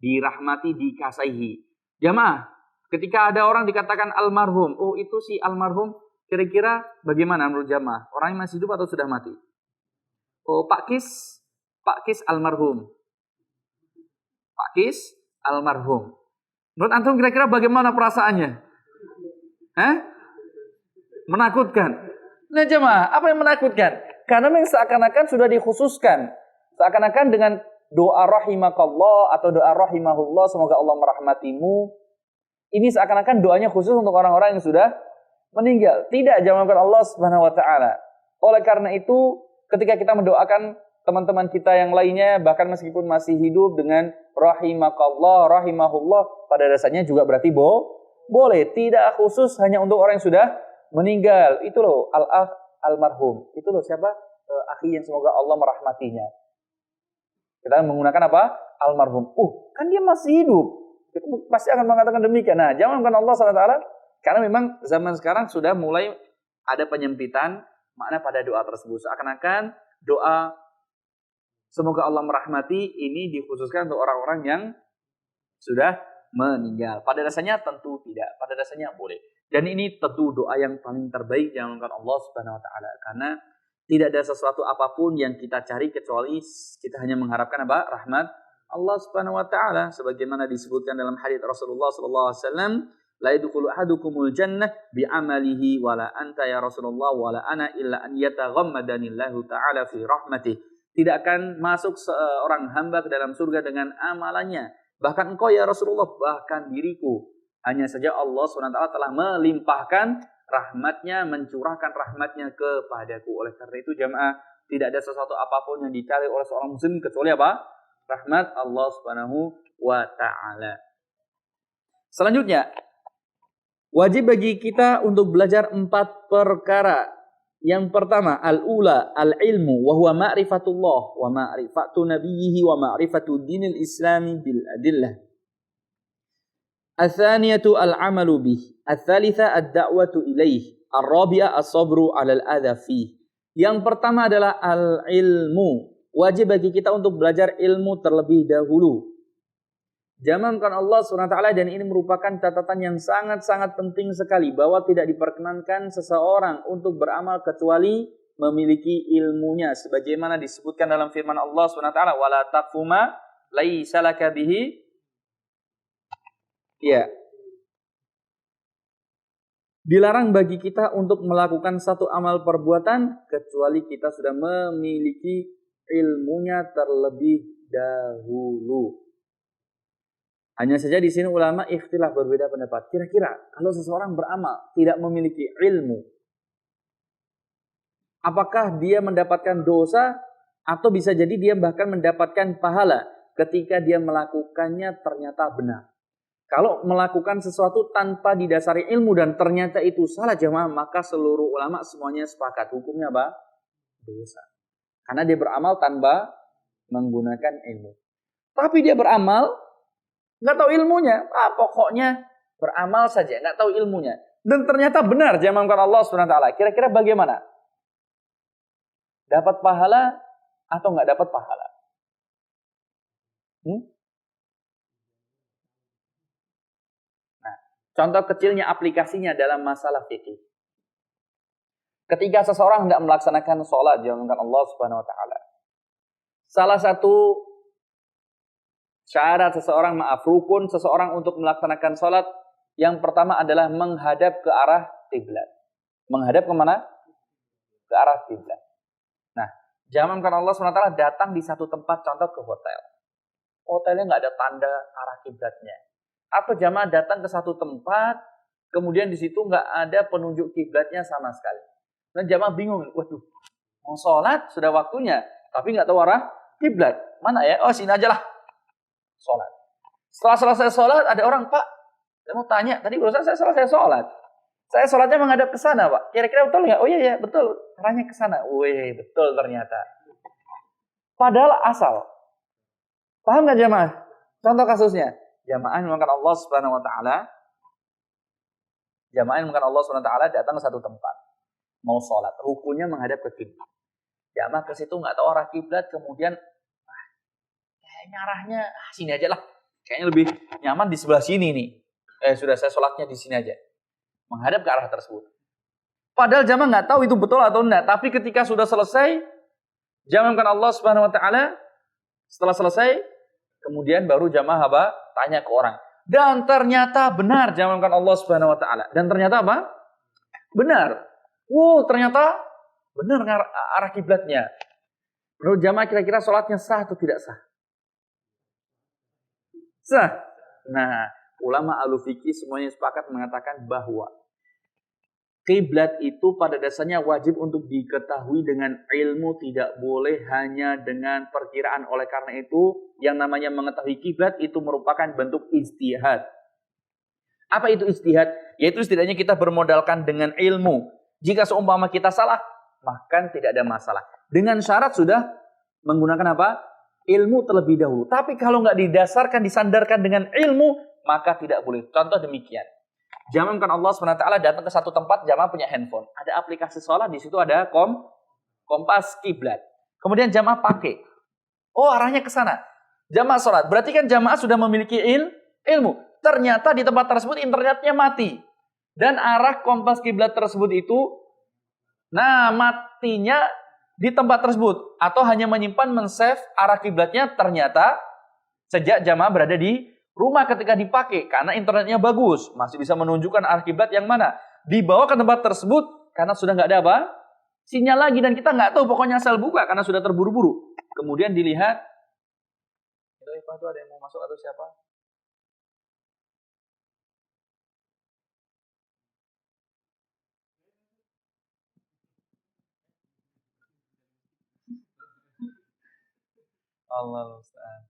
dirahmati, dikasihi. Jamaah, ketika ada orang dikatakan almarhum, oh itu si almarhum, kira-kira bagaimana menurut jamaah? Orangnya masih hidup atau sudah mati? Oh, Pak Kis almarhum. Pak Kis almarhum. Menurut antum kira-kira bagaimana perasaannya? Menakutkan. Nah jemaah, apa yang menakutkan? Karena memang seakan-akan sudah dikhususkan. Seakan-akan dengan doa rahimakallah atau doa rahimahullah, semoga Allah merahmatimu, ini seakan-akan doanya khusus untuk orang-orang yang sudah meninggal. Tidak, jamankan Allah Subhanahu wa taala. Oleh karena itu, ketika kita mendoakan teman-teman kita yang lainnya, bahkan meskipun masih hidup, dengan rahimakallah, rahimahullah, pada dasarnya juga berarti boleh. Tidak khusus hanya untuk orang yang sudah meninggal. Itu loh almarhum. Itu loh siapa? Akhi yang semoga Allah merahmatinya. Kita menggunakan apa? Almarhum. Kan dia masih hidup. Kita pasti akan mengatakan demikian. Nah, jangankan Allah SWT, karena memang zaman sekarang sudah mulai ada penyempitan makna pada doa tersebut. Seakan-akan doa semoga Allah merahmati ini dikhususkan untuk orang-orang yang sudah meninggal. Pada dasarnya tentu tidak. Pada dasarnya boleh. Dan ini tentu doa yang paling terbaik jangankan Allah Subhanahu wa taala, karena tidak ada sesuatu apapun yang kita cari kecuali kita hanya mengharapkan apa? Rahmat Allah Subhanahu wa taala, sebagaimana disebutkan dalam hadits Rasulullah sallallahu alaihi wasallam, la yadkhulu ahadukumul jannah bi amalihi wala anta ya Rasulullah wala ana illa an yataghammadanillahu taala fi rahmatih. Tidak akan masuk seorang hamba ke dalam surga dengan amalannya, bahkan engkau ya Rasulullah, bahkan diriku, hanya saja Allah SWT telah melimpahkan rahmatnya, mencurahkan rahmatnya kepadaku. Oleh karena itu jamaah, tidak ada sesuatu apapun yang dicari oleh seorang muslim kecuali apa? Rahmat Allah Subhanahu wa ta'ala. Selanjutnya, wajib bagi kita untuk belajar 4 perkara. Yang pertama, al-ula al-ilmu wa huwa ma'rifatullah wa ma'rifatu nabiyhi wa ma'rifatu dinil islami bil adillah. Al-thaniyatu al-amalu bih. Al-thalitha ad-da'watu ilaih. Al-rabi'a as-sabru 'ala al-adha fih. Yang pertama adalah al-ilmu. Wajib bagi kita untuk belajar ilmu terlebih dahulu. Jamankan Allah SWT, dan ini merupakan catatan yang sangat-sangat penting sekali, bahwa tidak diperkenankan seseorang untuk beramal kecuali memiliki ilmunya, sebagaimana disebutkan dalam firman Allah SWT, wala taqfu ma laisa laka bihi, ya, dilarang bagi kita untuk melakukan satu amal perbuatan kecuali kita sudah memiliki ilmunya terlebih dahulu. Hanya saja di sini ulama ikhtilaf, berbeda pendapat. Kira-kira kalau seseorang beramal tidak memiliki ilmu, apakah dia mendapatkan dosa atau bisa jadi dia bahkan mendapatkan pahala ketika dia melakukannya ternyata benar. Kalau melakukan sesuatu tanpa didasari ilmu dan ternyata itu salah jamaah, maka seluruh ulama semuanya sepakat hukumnya apa? Dosa. Karena dia beramal tanpa menggunakan ilmu. Tapi dia beramal nggak tahu ilmunya, pokoknya beramal saja, nggak tahu ilmunya. Dan ternyata benar diamankan Allah SWT. Kira-kira bagaimana? Dapat pahala atau nggak dapat pahala? Nah, contoh kecilnya aplikasinya dalam masalah fikih. Ketika seseorang tidak melaksanakan sholat diamankan Allah SWT, salah satu syarat seseorang, rukun seseorang untuk melaksanakan sholat, yang pertama adalah menghadap ke arah kiblat. Menghadap kemana? Ke arah kiblat. Nah, jamankan Allah SWT datang di satu tempat, contoh ke hotel. Hotelnya nggak ada tanda arah kiblatnya. Atau jamaah datang ke satu tempat, kemudian di situ nggak ada penunjuk kiblatnya sama sekali. Nah, jamaah bingung, waduh, mau sholat sudah waktunya, tapi nggak tahu arah kiblat. Mana ya? Oh, sini aja lah. Sholat. Setelah selesai sholat, ada orang, Pak, saya mau tanya, tadi barusan saya selesai sholat. Saya sholatnya menghadap ke sana, Pak. Kira-kira betul nggak? Oh iya, betul. Arahnya ke sana. Wih, betul ternyata. Padahal asal. Paham nggak jamaah? Contoh kasusnya. Jamaah yang mengatakan Allah Subhanahu Wa Taala. Jamaah yang mengatakan Allah Subhanahu Wa Taala datang ke satu tempat. Mau sholat. Rukunnya menghadap ke kiblat. Jamaah ke situ nggak tahu arah kiblat, kemudian kayaknya arahnya sini aja lah. Kayaknya lebih nyaman di sebelah sini nih. Sudah saya sholatnya di sini aja. Menghadap ke arah tersebut. Padahal jamaah nggak tahu itu betul atau enggak. Tapi ketika sudah selesai, jamaahkan Allah Subhanahu Wa Taala. Setelah selesai, kemudian baru jamaah apa? Tanya ke orang. Dan ternyata benar jamaahkan Allah Subhanahu Wa Taala. Dan ternyata apa? Benar. Ternyata benar arah kiblatnya. Menurut jamaah kira-kira sholatnya sah atau tidak sah? Sah. Nah, ulama al-fiqih semuanya sepakat mengatakan bahwa kiblat itu pada dasarnya wajib untuk diketahui dengan ilmu, tidak boleh hanya dengan perkiraan. Oleh karena itu, yang namanya mengetahui kiblat itu merupakan bentuk ijtihad. Apa itu ijtihad? Yaitu setidaknya kita bermodalkan dengan ilmu. Jika seumpama kita salah, maka tidak ada masalah. Dengan syarat sudah menggunakan apa? Ilmu terlebih dahulu. Tapi kalau nggak didasarkan, disandarkan dengan ilmu, maka tidak boleh. Contoh demikian. Jamaah kan Allah SWT datang ke satu tempat, jamaah punya handphone. Ada aplikasi sholat, di situ ada kompas kiblat. Kemudian jamaah pakai. Arahnya ke sana. Jamaah sholat. Berarti kan jamaah sudah memiliki ilmu. Ternyata di tempat tersebut internetnya mati. Dan arah kompas kiblat tersebut itu, matinya di tempat tersebut. Atau hanya menyimpan, men-save arah kiblatnya ternyata sejak jamaah berada di rumah ketika dipakai. Karena internetnya bagus. Masih bisa menunjukkan arah kiblat yang mana. Dibawa ke tempat tersebut karena sudah nggak ada apa? Sinyal lagi. Dan kita nggak tahu, pokoknya asal buka karena sudah terburu-buru. Kemudian dilihat. Itu ada yang mau masuk atau siapa? Allah Ustaz.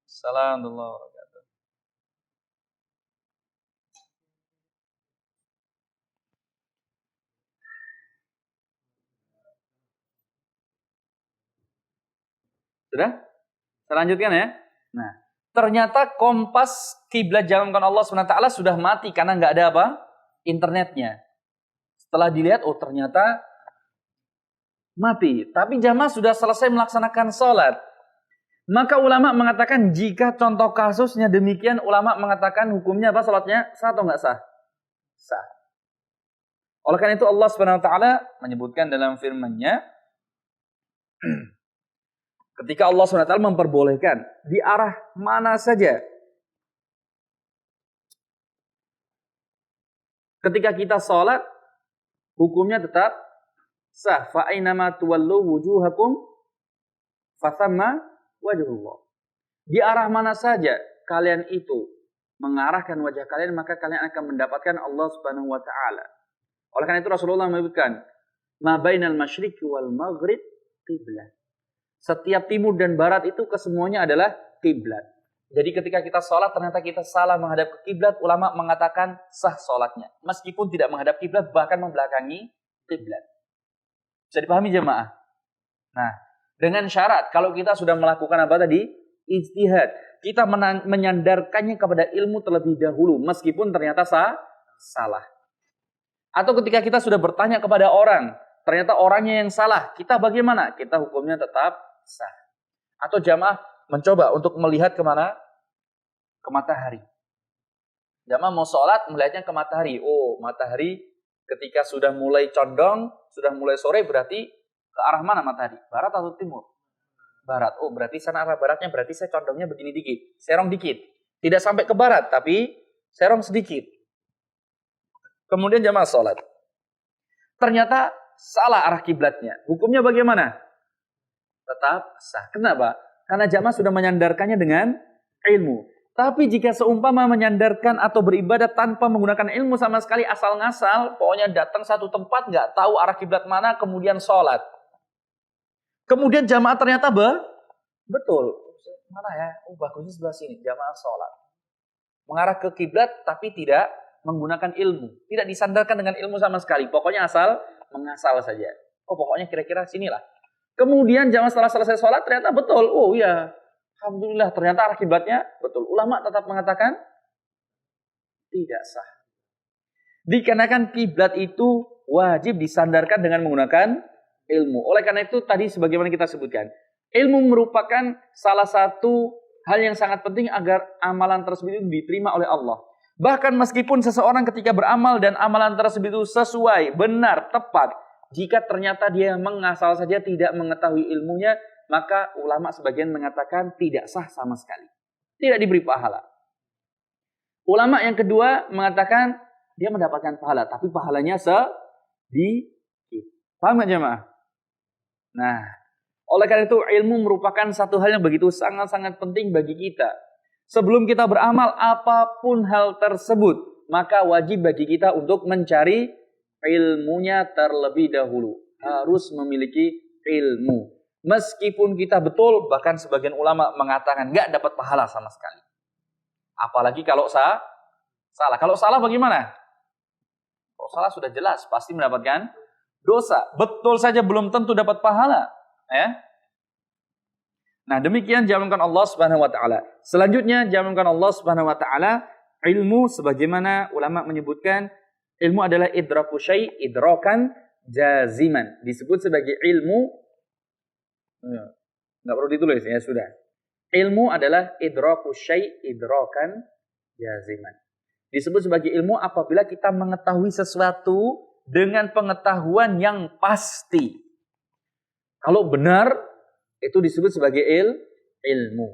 Assalamualaikum. Sudah? Saya lanjutkan ya. Nah, ternyata kompas kiblat jalankan Allah SWT sudah mati karena nggak ada apa? Internetnya. Setelah dilihat, oh ternyata mati. Tapi jamaah sudah selesai melaksanakan sholat. Maka ulama mengatakan jika contoh kasusnya demikian, ulama mengatakan hukumnya apa sholatnya? Sah atau nggak sah? Sah. Oleh karena itu Allah SWT menyebutkan dalam firman-Nya, ketika Allah SWT memperbolehkan di arah mana saja. Ketika kita sholat, hukumnya tetap sah. Fa'ainama tuwallu wujuhakum fathamma wajhullah. Di arah mana saja kalian itu mengarahkan wajah kalian, maka kalian akan mendapatkan Allah Subhanahu wa taala. Oleh karena itu Rasulullah menyebutkan, "Ma bainal masyriqi wal maghrib qiblah." Setiap timur dan barat itu kesemuanya adalah kiblat. Jadi ketika kita sholat ternyata kita salah menghadap ke kiblat, ulama mengatakan sah sholatnya. Meskipun tidak menghadap kiblat, bahkan membelakangi kiblat. Bisa dipahami jemaah? Nah, dengan syarat kalau kita sudah melakukan apa tadi? Ijtihad. Kita menyandarkannya kepada ilmu terlebih dahulu, meskipun ternyata salah. Atau ketika kita sudah bertanya kepada orang, ternyata orangnya yang salah, kita bagaimana? Kita hukumnya tetap sah. Atau jamaah mencoba untuk melihat kemana? Ke matahari. Jamaah mau sholat, melihatnya ke matahari. Oh, matahari ketika sudah mulai condong, sudah mulai sore, berarti ke arah mana matahari? Barat atau timur? Barat. Oh, berarti sana arah baratnya, berarti saya condongnya begini dikit. Serong dikit. Tidak sampai ke barat, tapi serong sedikit. Kemudian jamaah sholat. Ternyata salah arah kiblatnya. Hukumnya bagaimana? Tetap sah. Kenapa? Karena jamaah sudah menyandarkannya dengan ilmu. Tapi jika seumpama menyandarkan atau beribadah tanpa menggunakan ilmu sama sekali, asal ngasal, pokoknya datang satu tempat nggak tahu arah kiblat mana, kemudian sholat. Kemudian jamaah ternyata betul. Mana ya? Oh, bagusnya sebelah sini. Jamaah sholat. Mengarah ke kiblat tapi tidak menggunakan ilmu. Tidak disandarkan dengan ilmu sama sekali. Pokoknya asal mengasal saja. Oh, pokoknya kira-kira sinilah. Kemudian jamaah setelah selesai sholat ternyata betul. Oh iya, alhamdulillah ternyata arah kiblatnya betul. Ulama tetap mengatakan tidak sah. Dikarenakan kiblat itu wajib disandarkan dengan menggunakan ilmu. Oleh karena itu tadi sebagaimana kita sebutkan, ilmu merupakan salah satu hal yang sangat penting agar amalan tersebut diterima oleh Allah. Bahkan meskipun seseorang ketika beramal dan amalan tersebut itu sesuai, benar, tepat, jika ternyata dia mengasal saja tidak mengetahui ilmunya, maka ulama sebagian mengatakan tidak sah sama sekali. Tidak diberi pahala. Ulama yang kedua mengatakan dia mendapatkan pahala, tapi pahalanya sedikit. Paham gak jemaah? Nah, oleh karena itu ilmu merupakan satu hal yang begitu sangat-sangat penting bagi kita. Sebelum kita beramal apapun hal tersebut, maka wajib bagi kita untuk mencari ilmunya terlebih dahulu. Harus memiliki ilmu. Meskipun kita betul, bahkan sebagian ulama mengatakan nggak dapat pahala sama sekali. Apalagi kalau salah. Kalau salah bagaimana? Kalau salah sudah jelas, pasti mendapatkan dosa. Betul saja belum tentu dapat pahala. Ya. Nah, demikian jalankan Allah Subhanahu wa taala. Selanjutnya jalankan Allah Subhanahu wa taala ilmu sebagaimana ulama menyebutkan ilmu adalah idraku syai' idrakan jaziman. Disebut sebagai ilmu, enggak perlu ditulis ya, sudah. Ilmu adalah idraku syai' idrakan jaziman. Disebut sebagai ilmu apabila kita mengetahui sesuatu dengan pengetahuan yang pasti. Kalau benar itu disebut sebagai ilmu.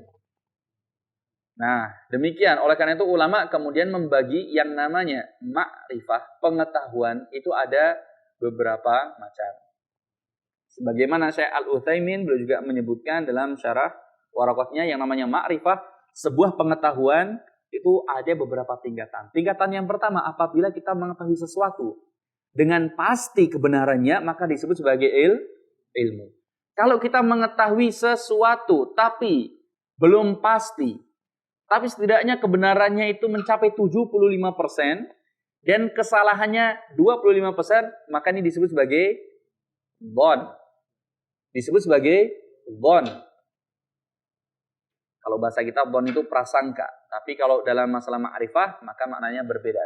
Nah, demikian. Oleh karena itu ulama kemudian membagi yang namanya ma'rifah, pengetahuan, itu ada beberapa macam. Sebagaimana Syekh Al-Utsaimin beliau juga menyebutkan dalam syarah waraqatnya yang namanya ma'rifah, sebuah pengetahuan itu ada beberapa tingkatan. Tingkatan yang pertama, apabila kita mengetahui sesuatu dengan pasti kebenarannya, maka disebut sebagai ilmu. Kalau kita mengetahui sesuatu tapi belum pasti, tapi setidaknya kebenarannya itu mencapai 75% dan kesalahannya 25%, maka ini disebut sebagai dhon. Disebut sebagai dhon. Kalau bahasa kita dhon itu prasangka. Tapi kalau dalam masalah ma'rifah, maka maknanya berbeda.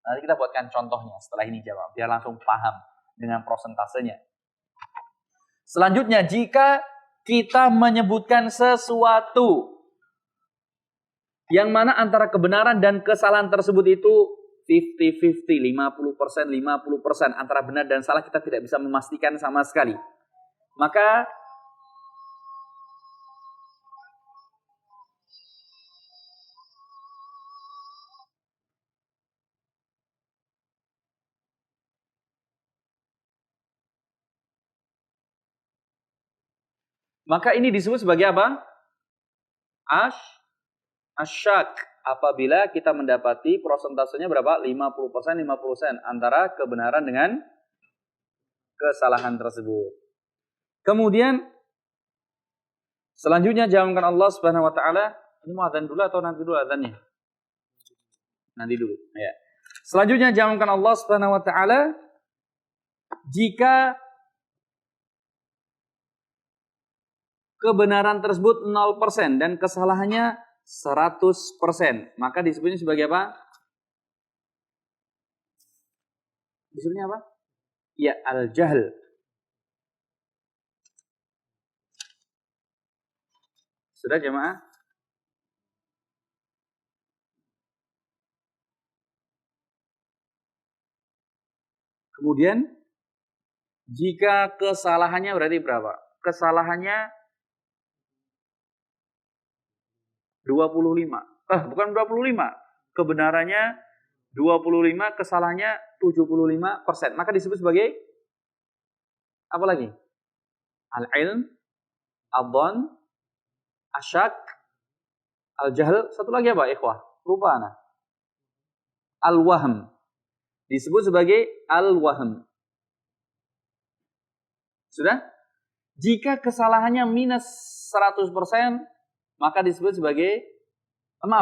Nanti kita buatkan contohnya setelah ini jawab. Biar langsung paham dengan prosentasenya. Selanjutnya, jika kita menyebutkan sesuatu yang mana antara kebenaran dan kesalahan tersebut itu 50-50, 50%, 50%. Antara benar dan salah kita tidak bisa memastikan sama sekali. Maka ini disebut sebagai apa? Asyak. Apabila kita mendapati prosentasenya berapa? 50%, 50% antara kebenaran dengan kesalahan tersebut. Kemudian selanjutnya jawaban Allah Subhanahu wa taala. Ini mau adzan dulu atau nanti dulu adzannya? Nanti dulu, ya. Selanjutnya jawaban Allah Subhanahu wa taala, jika kebenaran tersebut 0% dan kesalahannya 100%, maka disebutnya sebagai apa? Disebutnya apa? Ya, al-jahl. Sudah jemaah? Kemudian jika kesalahannya berarti berapa? Kesalahannya 25. Bukan 25. Kebenarannya 25, kesalahannya 75%. Maka disebut sebagai apa lagi? Al-ilm, ad-dhon, asyak, al-jahl. Satu lagi apa, ikhwah? Lupa ana. Al-wahm. Disebut sebagai al-wahm. Sudah? Jika kesalahannya minus 100%, maka disebut sebagai,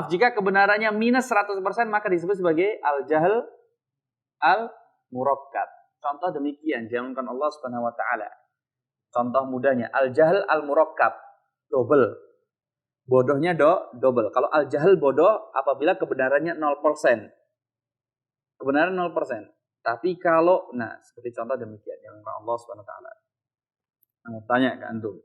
jika kebenarannya minus 100%, maka disebut sebagai al-jahl al-murakkab. Contoh demikian, jangankan Allah Subhanahu wa taala. Contoh mudahnya, al-jahl al-murakkab, double. Bodohnya double. Kalau al-jahl bodoh apabila kebenarannya 0%. Kebenaran 0%. Tapi kalau, seperti contoh demikian, jangankan Allah Subhanahu wa taala. Mau tanya ke antum.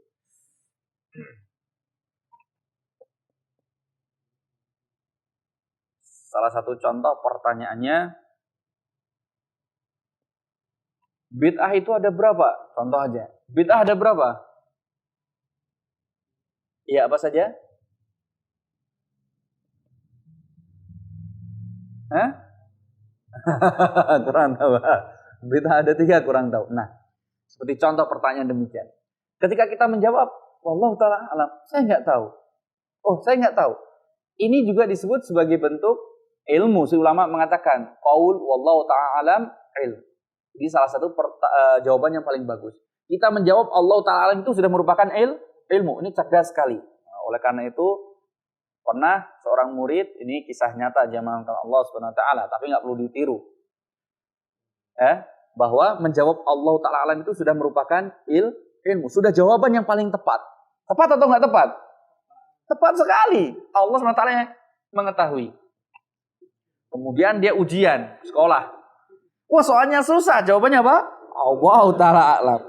Salah satu contoh pertanyaannya, bid'ah itu ada berapa? Contoh aja. Bid'ah ada berapa? Iya, apa saja? Hah? Kurang tahu. Bid'ah ada 3, kurang tahu. Nah, seperti contoh pertanyaan demikian. Ketika kita menjawab, wallahu ta'ala alam, saya nggak tahu. Saya nggak tahu. Ini juga disebut sebagai bentuk ilmu. Si ulama mengatakan, qaul wallahu ta'ala alam ilm. Ini salah satu jawaban yang paling bagus. Kita menjawab Allah ta'ala alam itu sudah merupakan ilmu. Ini cerdas sekali. Oleh karena itu, pernah seorang murid, ini kisah nyata jamaah Allah Subhanahu wa taala, tapi nggak perlu ditiru. Bahwa menjawab Allah ta'ala alam itu sudah merupakan ilmu. Sudah jawaban yang paling tepat. Tepat atau nggak tepat? Tepat sekali. Allah Subhanahu wa taala mengetahui. Kemudian dia ujian sekolah. Soalnya susah. Jawabannya apa? Allah ta'ala alam.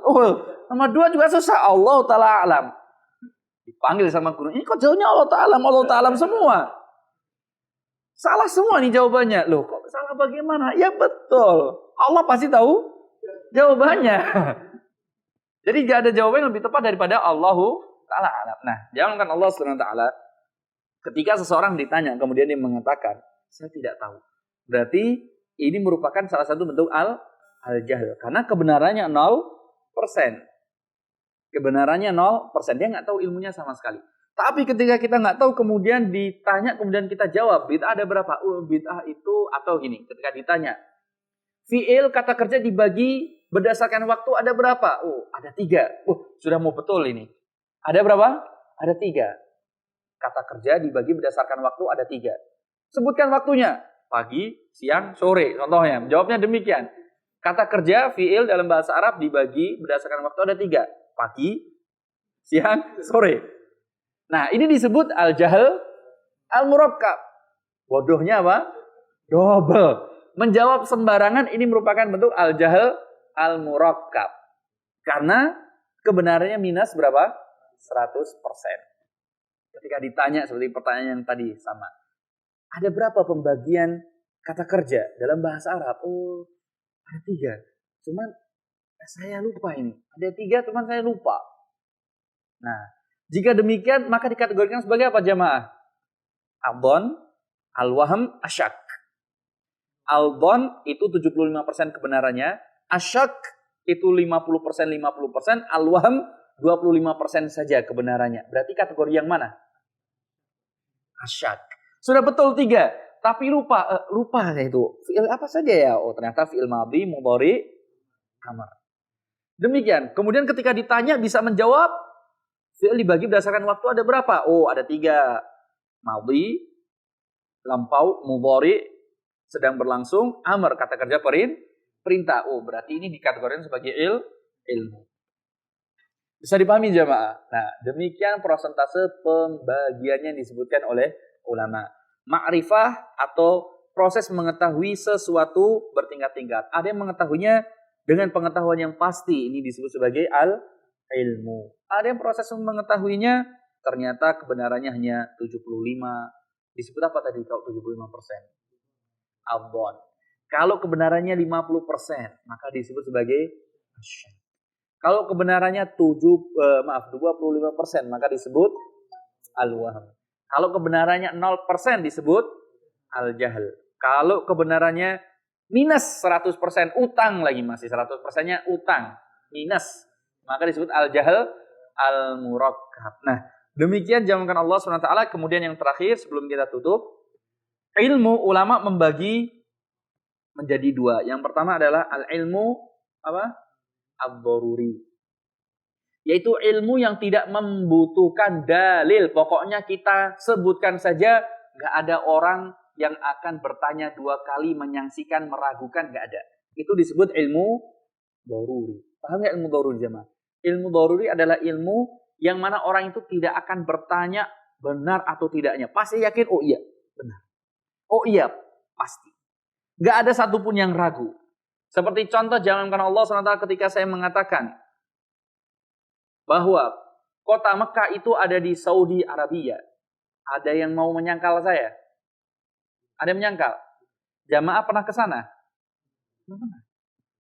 Nomor 2 juga susah. Allah ta'ala alam. Dipanggil sama guru. Ini kok jawabnya Allah ta'ala alam semua. Salah semua nih jawabannya. Loh, kok salah bagaimana? Ya betul. Allah pasti tahu jawabannya. Jadi tidak ada jawaban yang lebih tepat daripada Allahu ta'ala alam. Nah, jangankan Allah Subhanahu wa taala, ketika seseorang ditanya kemudian dia mengatakan, saya tidak tahu. Berarti ini merupakan salah satu bentuk al-jahl. Karena kebenarannya 0%. Kebenarannya 0%. Dia nggak tahu ilmunya sama sekali. Tapi ketika kita nggak tahu, kemudian ditanya, kemudian kita jawab, bid'ah ada berapa? Bid'ah itu, atau gini, ketika ditanya, fi'il kata kerja dibagi berdasarkan waktu ada berapa? Ada 3. Sudah mau betul ini. Ada berapa? Ada 3. Kata kerja dibagi berdasarkan waktu ada 3. Sebutkan waktunya. Pagi, siang, sore. Contohnya, jawabnya demikian. Kata kerja, fi'il dalam bahasa Arab dibagi berdasarkan waktu ada 3. Pagi, siang, sore. Nah, ini disebut al-jahl al-murakkab. Bodohnya apa? Double. Menjawab sembarangan ini merupakan bentuk al-jahl al-murakkab. Karena kebenarannya minus berapa? 100%. Ketika ditanya seperti pertanyaan yang tadi sama. Ada berapa pembagian kata kerja dalam bahasa Arab? Oh, ada 3. Cuman saya lupa ini. Ada 3, cuman saya lupa. Nah, jika demikian, maka dikategorikan sebagai apa jamaah? Al-dhon, al-wahm, asyak. Al-dhon itu 75% kebenarannya. Asyak itu 50%, 50%. Al-wahm 25% saja kebenarannya. Berarti kategori yang mana? Asyak. Sudah betul 3. Tapi lupa saya itu. Fi'il apa saja ya? Oh, ternyata fi'il madhi, mudhari, amr. Demikian. Kemudian ketika ditanya bisa menjawab, fi'il dibagi berdasarkan waktu ada berapa? Oh, ada 3. Madhi, lampau, mudhari, sedang berlangsung, amr, kata kerja perintah. Oh, berarti ini dikategorikan sebagai ilmu. Bisa dipahami jamaah? Nah, demikian persentase pembagiannya yang disebutkan oleh ulama. Ma'rifah atau proses mengetahui sesuatu bertingkat-tingkat. Ada yang mengetahuinya dengan pengetahuan yang pasti. Ini disebut sebagai al-ilmu. Ada yang proses mengetahuinya ternyata kebenarannya hanya 75. Disebut apa tadi kalau 75%? Al-dhon. Kalau kebenarannya 50%, maka disebut sebagai asyak. Kalau kebenarannya 25%, maka disebut al-wahm. Kalau kebenarannya 0% disebut al-jahl. Kalau kebenarannya minus 100%, utang lagi masih 100%-nya utang, minus, maka disebut al-jahl al-murakkab. Nah, demikian jawaban Allah SWT. Kemudian yang terakhir sebelum kita tutup, ilmu ulama membagi menjadi 2. Yang pertama adalah al-ilmu apa? Ad-daruri. Yaitu ilmu yang tidak membutuhkan dalil. Pokoknya kita sebutkan saja, nggak ada orang yang akan bertanya 2 kali, menyaksikan, meragukan, nggak ada. Itu disebut ilmu daruri. Paham nggak ilmu daruri jemaah? Ilmu daruri adalah ilmu yang mana orang itu tidak akan bertanya benar atau tidaknya. Pasti yakin, oh iya, benar. Oh iya, pasti. Nggak ada satupun yang ragu. Seperti contoh jawaban Allah SWT ketika saya mengatakan bahwa kota Mekah itu ada di Saudi Arabia. Ada yang mau menyangkal saya? Ada yang menyangkal? Jamaah pernah ke sana? Belum pernah.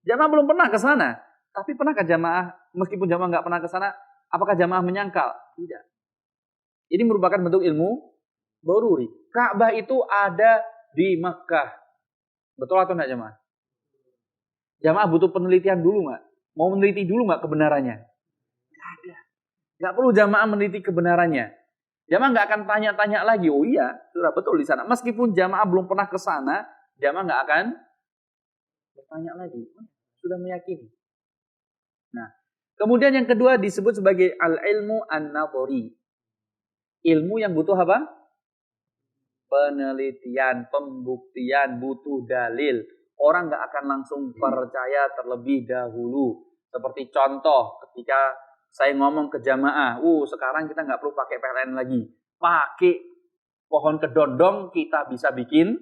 Jamaah belum pernah ke sana. Tapi pernahkah jamaah, meskipun jamaah nggak pernah ke sana, apakah jamaah menyangkal? Tidak. Ini merupakan bentuk ilmu daruri. Ka'bah itu ada di Mekah. Betul atau enggak jamaah? Jamaah butuh penelitian dulu nggak? Mau meneliti dulu nggak kebenarannya? Nggak ada. Nggak perlu jamaah meneliti kebenarannya. Jamaah nggak akan tanya-tanya lagi. Oh iya, sudah betul di sana. Meskipun jamaah belum pernah ke sana, jamaah nggak akan bertanya lagi. Sudah meyakini. Nah, kemudian yang kedua disebut sebagai al-ilmu an-nadhari. Ilmu yang butuh apa? Penelitian, pembuktian, butuh dalil. Orang nggak akan langsung percaya terlebih dahulu. Seperti contoh ketika saya ngomong ke jamaah, sekarang kita nggak perlu pakai PLN lagi. Pakai pohon kedondong kita bisa bikin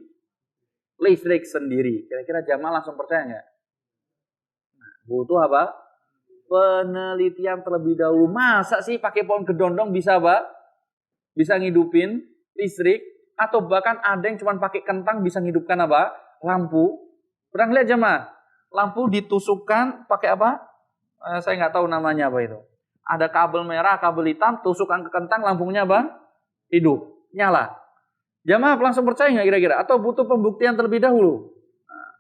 listrik sendiri. Kira-kira jamaah langsung percaya nggak? Nah, butuh apa? Penelitian terlebih dahulu. Masa sih pakai pohon kedondong bisa apa? Bisa ngidupin listrik? Atau bahkan ada yang cuma pakai kentang bisa ngidupkan apa? Lampu. Pernah lihat jemaah? Lampu ditusukkan pakai apa? Saya nggak tahu namanya apa itu. Ada kabel merah, kabel hitam, tusukkan ke kentang, lampunya apa? Hidup, nyala. Jamaah langsung percaya nggak kira-kira? Atau butuh pembuktian terlebih dahulu? Nah,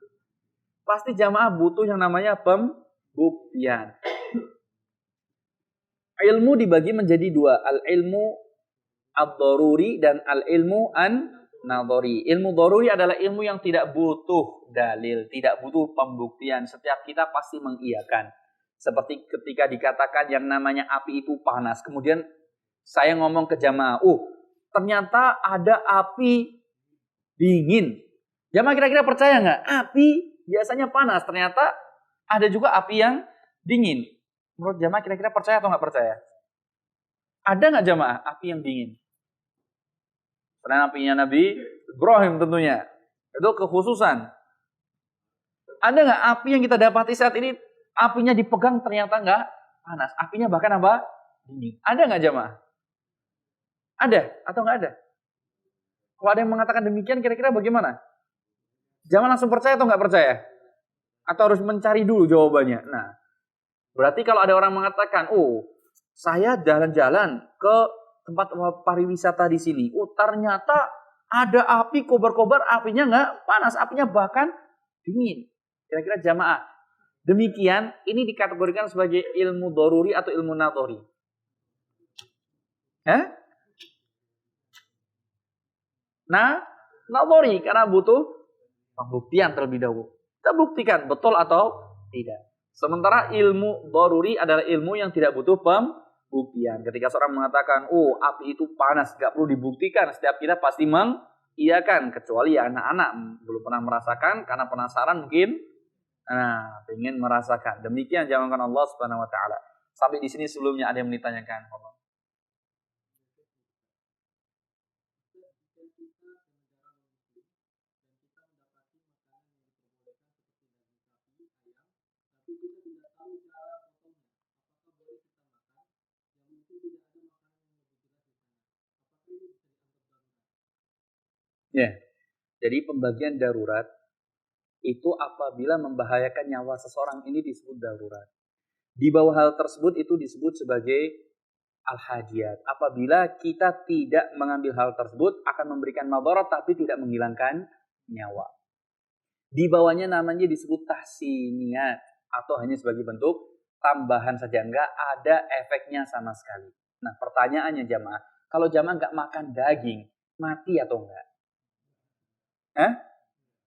pasti jamaah butuh yang namanya pembuktian. Ilmu dibagi menjadi 2. Al-ilmu ad-daruri dan al-ilmu an-nadhari. Ilmu daruri adalah ilmu yang tidak butuh dalil, tidak butuh pembuktian. Setiap kita pasti mengiyakan. Seperti ketika dikatakan yang namanya api itu panas. Kemudian saya ngomong ke jamaah, ternyata ada api dingin. Jamaah kira-kira percaya nggak? Api biasanya panas, ternyata ada juga api yang dingin. Menurut jamaah kira-kira percaya atau nggak percaya? Ada nggak jamaah api yang dingin? Selain apinya Nabi Ibrahim tentunya. Itu kekhususan. Ada nggak api yang kita dapati saat ini, apinya dipegang ternyata nggak panas. Apinya bahkan apa? Dingin. Ada nggak jamaah? Ada atau nggak ada? Kalau ada yang mengatakan demikian, kira-kira bagaimana? Jangan langsung percaya atau nggak percaya? Atau harus mencari dulu jawabannya? Nah, berarti kalau ada orang mengatakan, oh, saya jalan-jalan ke tempat pariwisata di sini. Oh, ternyata ada api kobar-kobar, apinya nggak panas, apinya bahkan dingin. Kira-kira jamaah. Demikian, ini dikategorikan sebagai ilmu doruri atau ilmu nadhari. Nah, nadhari karena butuh pembuktian terlebih dahulu. Kita buktikan betul atau tidak. Sementara ilmu doruri adalah ilmu yang tidak butuh pembuktian. Ketika seorang mengatakan, oh api itu panas, gak perlu dibuktikan. Setiap kita pasti mengiyakan. Kecuali ya anak-anak belum pernah merasakan karena penasaran mungkin. Nah, ingin merasakan. Demikian jawaban Allah Subhanahu wa taala. Sampai di sini sebelumnya ada yang ditanyakan. Ya. Jadi pembagian darurat itu apabila membahayakan nyawa seseorang ini disebut darurat. Di bawah hal tersebut itu disebut sebagai al-hajiyat. Apabila kita tidak mengambil hal tersebut akan memberikan madarat tapi tidak menghilangkan nyawa. Di bawahnya namanya disebut tahsiniyat atau hanya sebagai bentuk tambahan saja, enggak ada efeknya sama sekali. Nah, pertanyaannya jamaah, kalau jamaah enggak makan daging, mati atau enggak?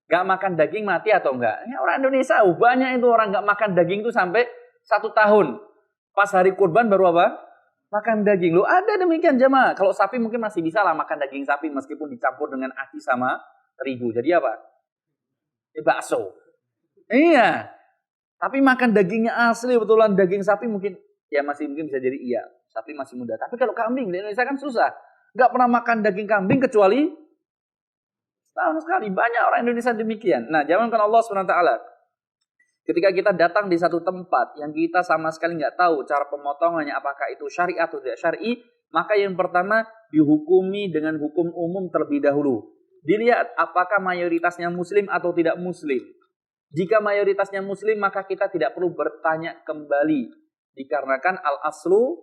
Gak makan daging mati atau enggak? Ya, orang Indonesia banyak itu orang gak makan daging itu sampai 1 tahun. Pas hari kurban baru apa? Makan daging. Loh ada demikian jamaah. Kalau sapi mungkin masih bisa lah makan daging sapi meskipun dicampur dengan aci sama terigu. Jadi apa? Bakso. Iya. Tapi makan dagingnya asli betulan daging sapi mungkin ya masih mungkin bisa jadi iya. Sapi masih muda. Tapi kalau kambing di Indonesia kan susah. Gak pernah makan daging kambing kecuali tahun sekali. Banyak orang Indonesia demikian. Nah, jawaban Allah SWT. Ketika kita datang di satu tempat yang kita sama sekali nggak tahu cara pemotongannya apakah itu syar'i atau tidak syar'i, maka yang pertama dihukumi dengan hukum umum terlebih dahulu. Dilihat apakah mayoritasnya muslim atau tidak muslim. Jika mayoritasnya muslim maka kita tidak perlu bertanya kembali. Dikarenakan al-aslu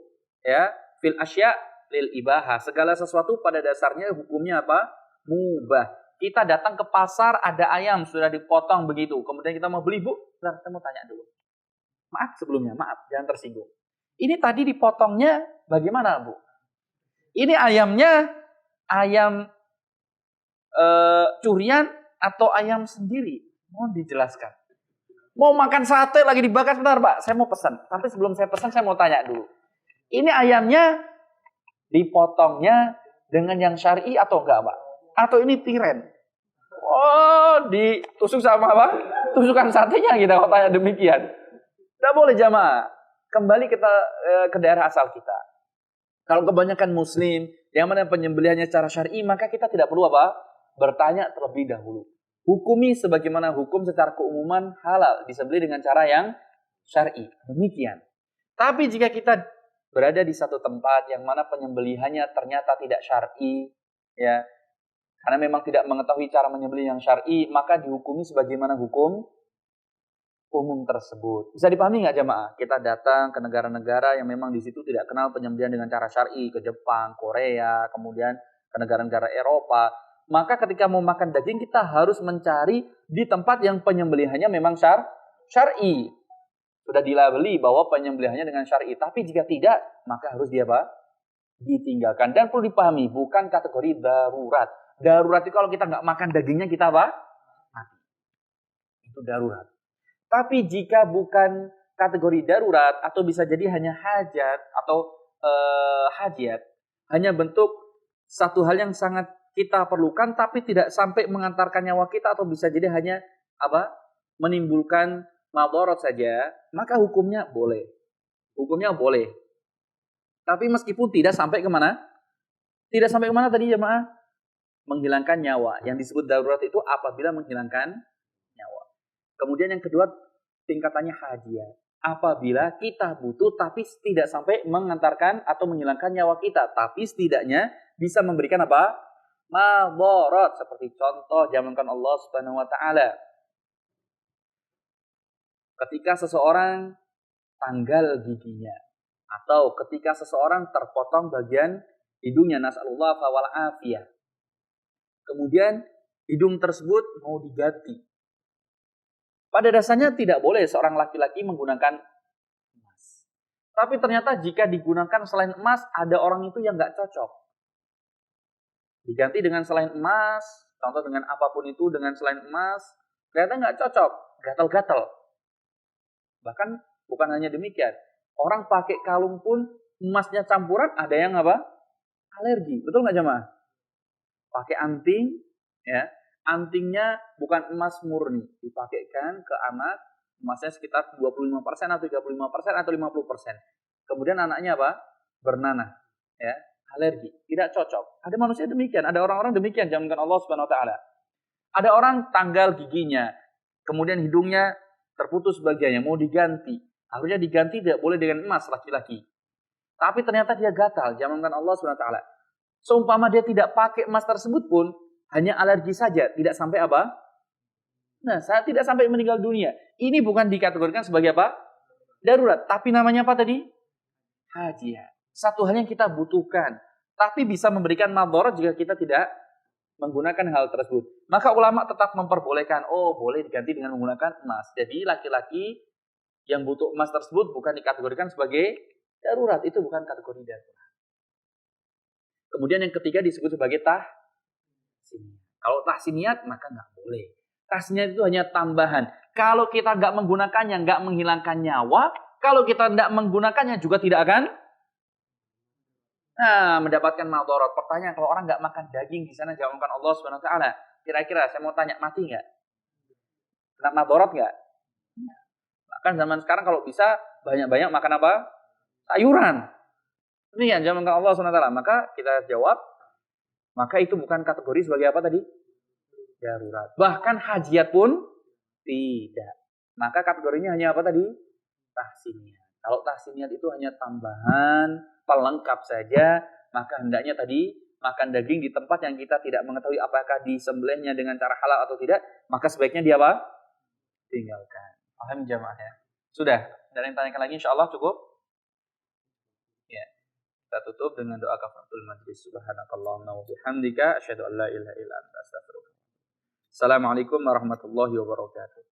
ya fil asya lil ibahah. Segala sesuatu pada dasarnya hukumnya apa? Mubah. Kita datang ke pasar, ada ayam, sudah dipotong begitu. Kemudian kita mau beli, Bu, saya mau tanya dulu. Maaf sebelumnya, maaf, jangan tersinggung. Ini tadi dipotongnya bagaimana, Bu? Ini ayamnya, ayam curian atau ayam sendiri? Mohon dijelaskan. Mau makan sate lagi dibakar, sebentar, Pak, saya mau pesan. Tapi sebelum saya pesan, saya mau tanya dulu. Ini ayamnya dipotongnya dengan yang syar'i atau enggak, Pak? Atau ini tiren? Oh, ditusuk sama apa? Tusukan satenya kita kalau tanya demikian. Tidak boleh jamaah. Kembali kita ke daerah asal kita. Kalau kebanyakan muslim, yang mana penyembelihannya secara syar'i, maka kita tidak perlu apa? Bertanya terlebih dahulu. Hukumi sebagaimana hukum secara keumuman halal. Disembelih dengan cara yang syar'i. Demikian. Tapi jika kita berada di satu tempat yang mana penyembelihannya ternyata tidak syar'i, ya, karena memang tidak mengetahui cara menyembelih yang syar'i, maka dihukumi sebagaimana hukum umum tersebut. Bisa dipahami nggak jamaah? Kita datang ke negara-negara yang memang di situ tidak kenal penyembelihan dengan cara syar'i, ke Jepang, Korea, kemudian ke negara-negara Eropa. Maka ketika mau makan daging kita harus mencari di tempat yang penyembelihannya memang syar'i. Sudah dilabeli bahwa penyembelihannya dengan syar'i. Tapi jika tidak, maka harus ditinggalkan. Dan perlu dipahami, bukan kategori darurat. Darurat itu kalau kita nggak makan dagingnya kita apa? Mati. Itu darurat. Tapi jika bukan kategori darurat atau bisa jadi hanya hajat atau hajat, hanya bentuk satu hal yang sangat kita perlukan tapi tidak sampai mengantarkan nyawa kita atau bisa jadi hanya apa? Menimbulkan madarat saja, maka hukumnya boleh. Hukumnya boleh. Tapi meskipun tidak sampai kemana? Tidak sampai kemana tadi jemaah? Menghilangkan nyawa. Yang disebut darurat itu apabila menghilangkan nyawa. Kemudian yang kedua tingkatannya hajiyah. Apabila kita butuh tapi tidak sampai mengantarkan atau menghilangkan nyawa kita. Tapi setidaknya bisa memberikan apa? Madharat. Seperti contoh jamankan Allah Subhanahu wa taala. Ketika seseorang tanggal giginya atau ketika seseorang terpotong bagian hidungnya, nas'alullah fawal afiyah. Kemudian hidung tersebut mau diganti. Pada dasarnya tidak boleh seorang laki-laki menggunakan emas. Tapi ternyata jika digunakan selain emas, ada orang itu yang nggak cocok. Diganti dengan selain emas, contoh dengan apapun itu dengan selain emas, ternyata nggak cocok, gatal-gatal. Bahkan bukan hanya demikian, orang pakai kalung pun emasnya campuran, ada yang apa? Alergi, betul nggak jemaah? Pakai anting, ya, antingnya bukan emas murni, dipakaikan ke anak, emasnya sekitar 25% atau 35% atau 50%. Kemudian anaknya apa? Bernanah, ya, alergi, tidak cocok. Ada manusia demikian, ada orang-orang demikian, jamankan Allah Subhanahu wa taala. Ada orang tanggal giginya, kemudian hidungnya terputus bagiannya, mau diganti. Harusnya diganti tidak boleh dengan emas laki-laki. Tapi ternyata dia gatal, jamankan Allah Subhanahu wa taala. Seumpama dia tidak pakai emas tersebut pun, hanya alergi saja, tidak sampai apa? Nah, saya tidak sampai meninggal dunia. Ini bukan dikategorikan sebagai apa? Darurat. Tapi namanya apa tadi? Hajiyah. Satu hal yang kita butuhkan. Tapi bisa memberikan madharat jika kita tidak menggunakan hal tersebut. Maka ulama tetap memperbolehkan, oh boleh diganti dengan menggunakan emas. Jadi laki-laki yang butuh emas tersebut bukan dikategorikan sebagai darurat. Itu bukan kategori darurat. Kemudian yang ketiga disebut sebagai tahsiniyat. Kalau tahsiniyat maka nggak boleh. Tahsiniyat itu hanya tambahan. Kalau kita nggak menggunakannya, nggak menghilangkan nyawa. Kalau kita tidak menggunakannya juga tidak akan mendapatkan madharat. Pertanyaan, kalau orang nggak makan daging di sana, jawaban Allah Subhanahu wa taala. Kira-kira saya mau tanya, mati nggak? Kena madharat nggak? Bahkan zaman sekarang kalau bisa banyak-banyak makan apa? Sayuran. Ini yang jawaban Allah Subhanahu wa taala. Maka kita jawab, maka itu bukan kategori sebagai apa tadi? Darurat. Bahkan hajiyat pun tidak. Maka kategorinya hanya apa tadi? Tahsiniyat. Kalau tahsiniyat itu hanya tambahan, pelengkap saja, maka hendaknya tadi makan daging di tempat yang kita tidak mengetahui apakah disembelihnya dengan cara halal atau tidak, maka sebaiknya dia apa? Tinggalkan. Paham jamaah ya? Sudah, tidak ada yang tanyakan lagi, insyaallah cukup. Ya. Kita tutup dengan doa kafaratul majlis. Subhanakallahumma wa bihamdika asyhadu an la ilaha illa anta astaghfiruka. Assalamualaikum warahmatullahi wabarakatuh.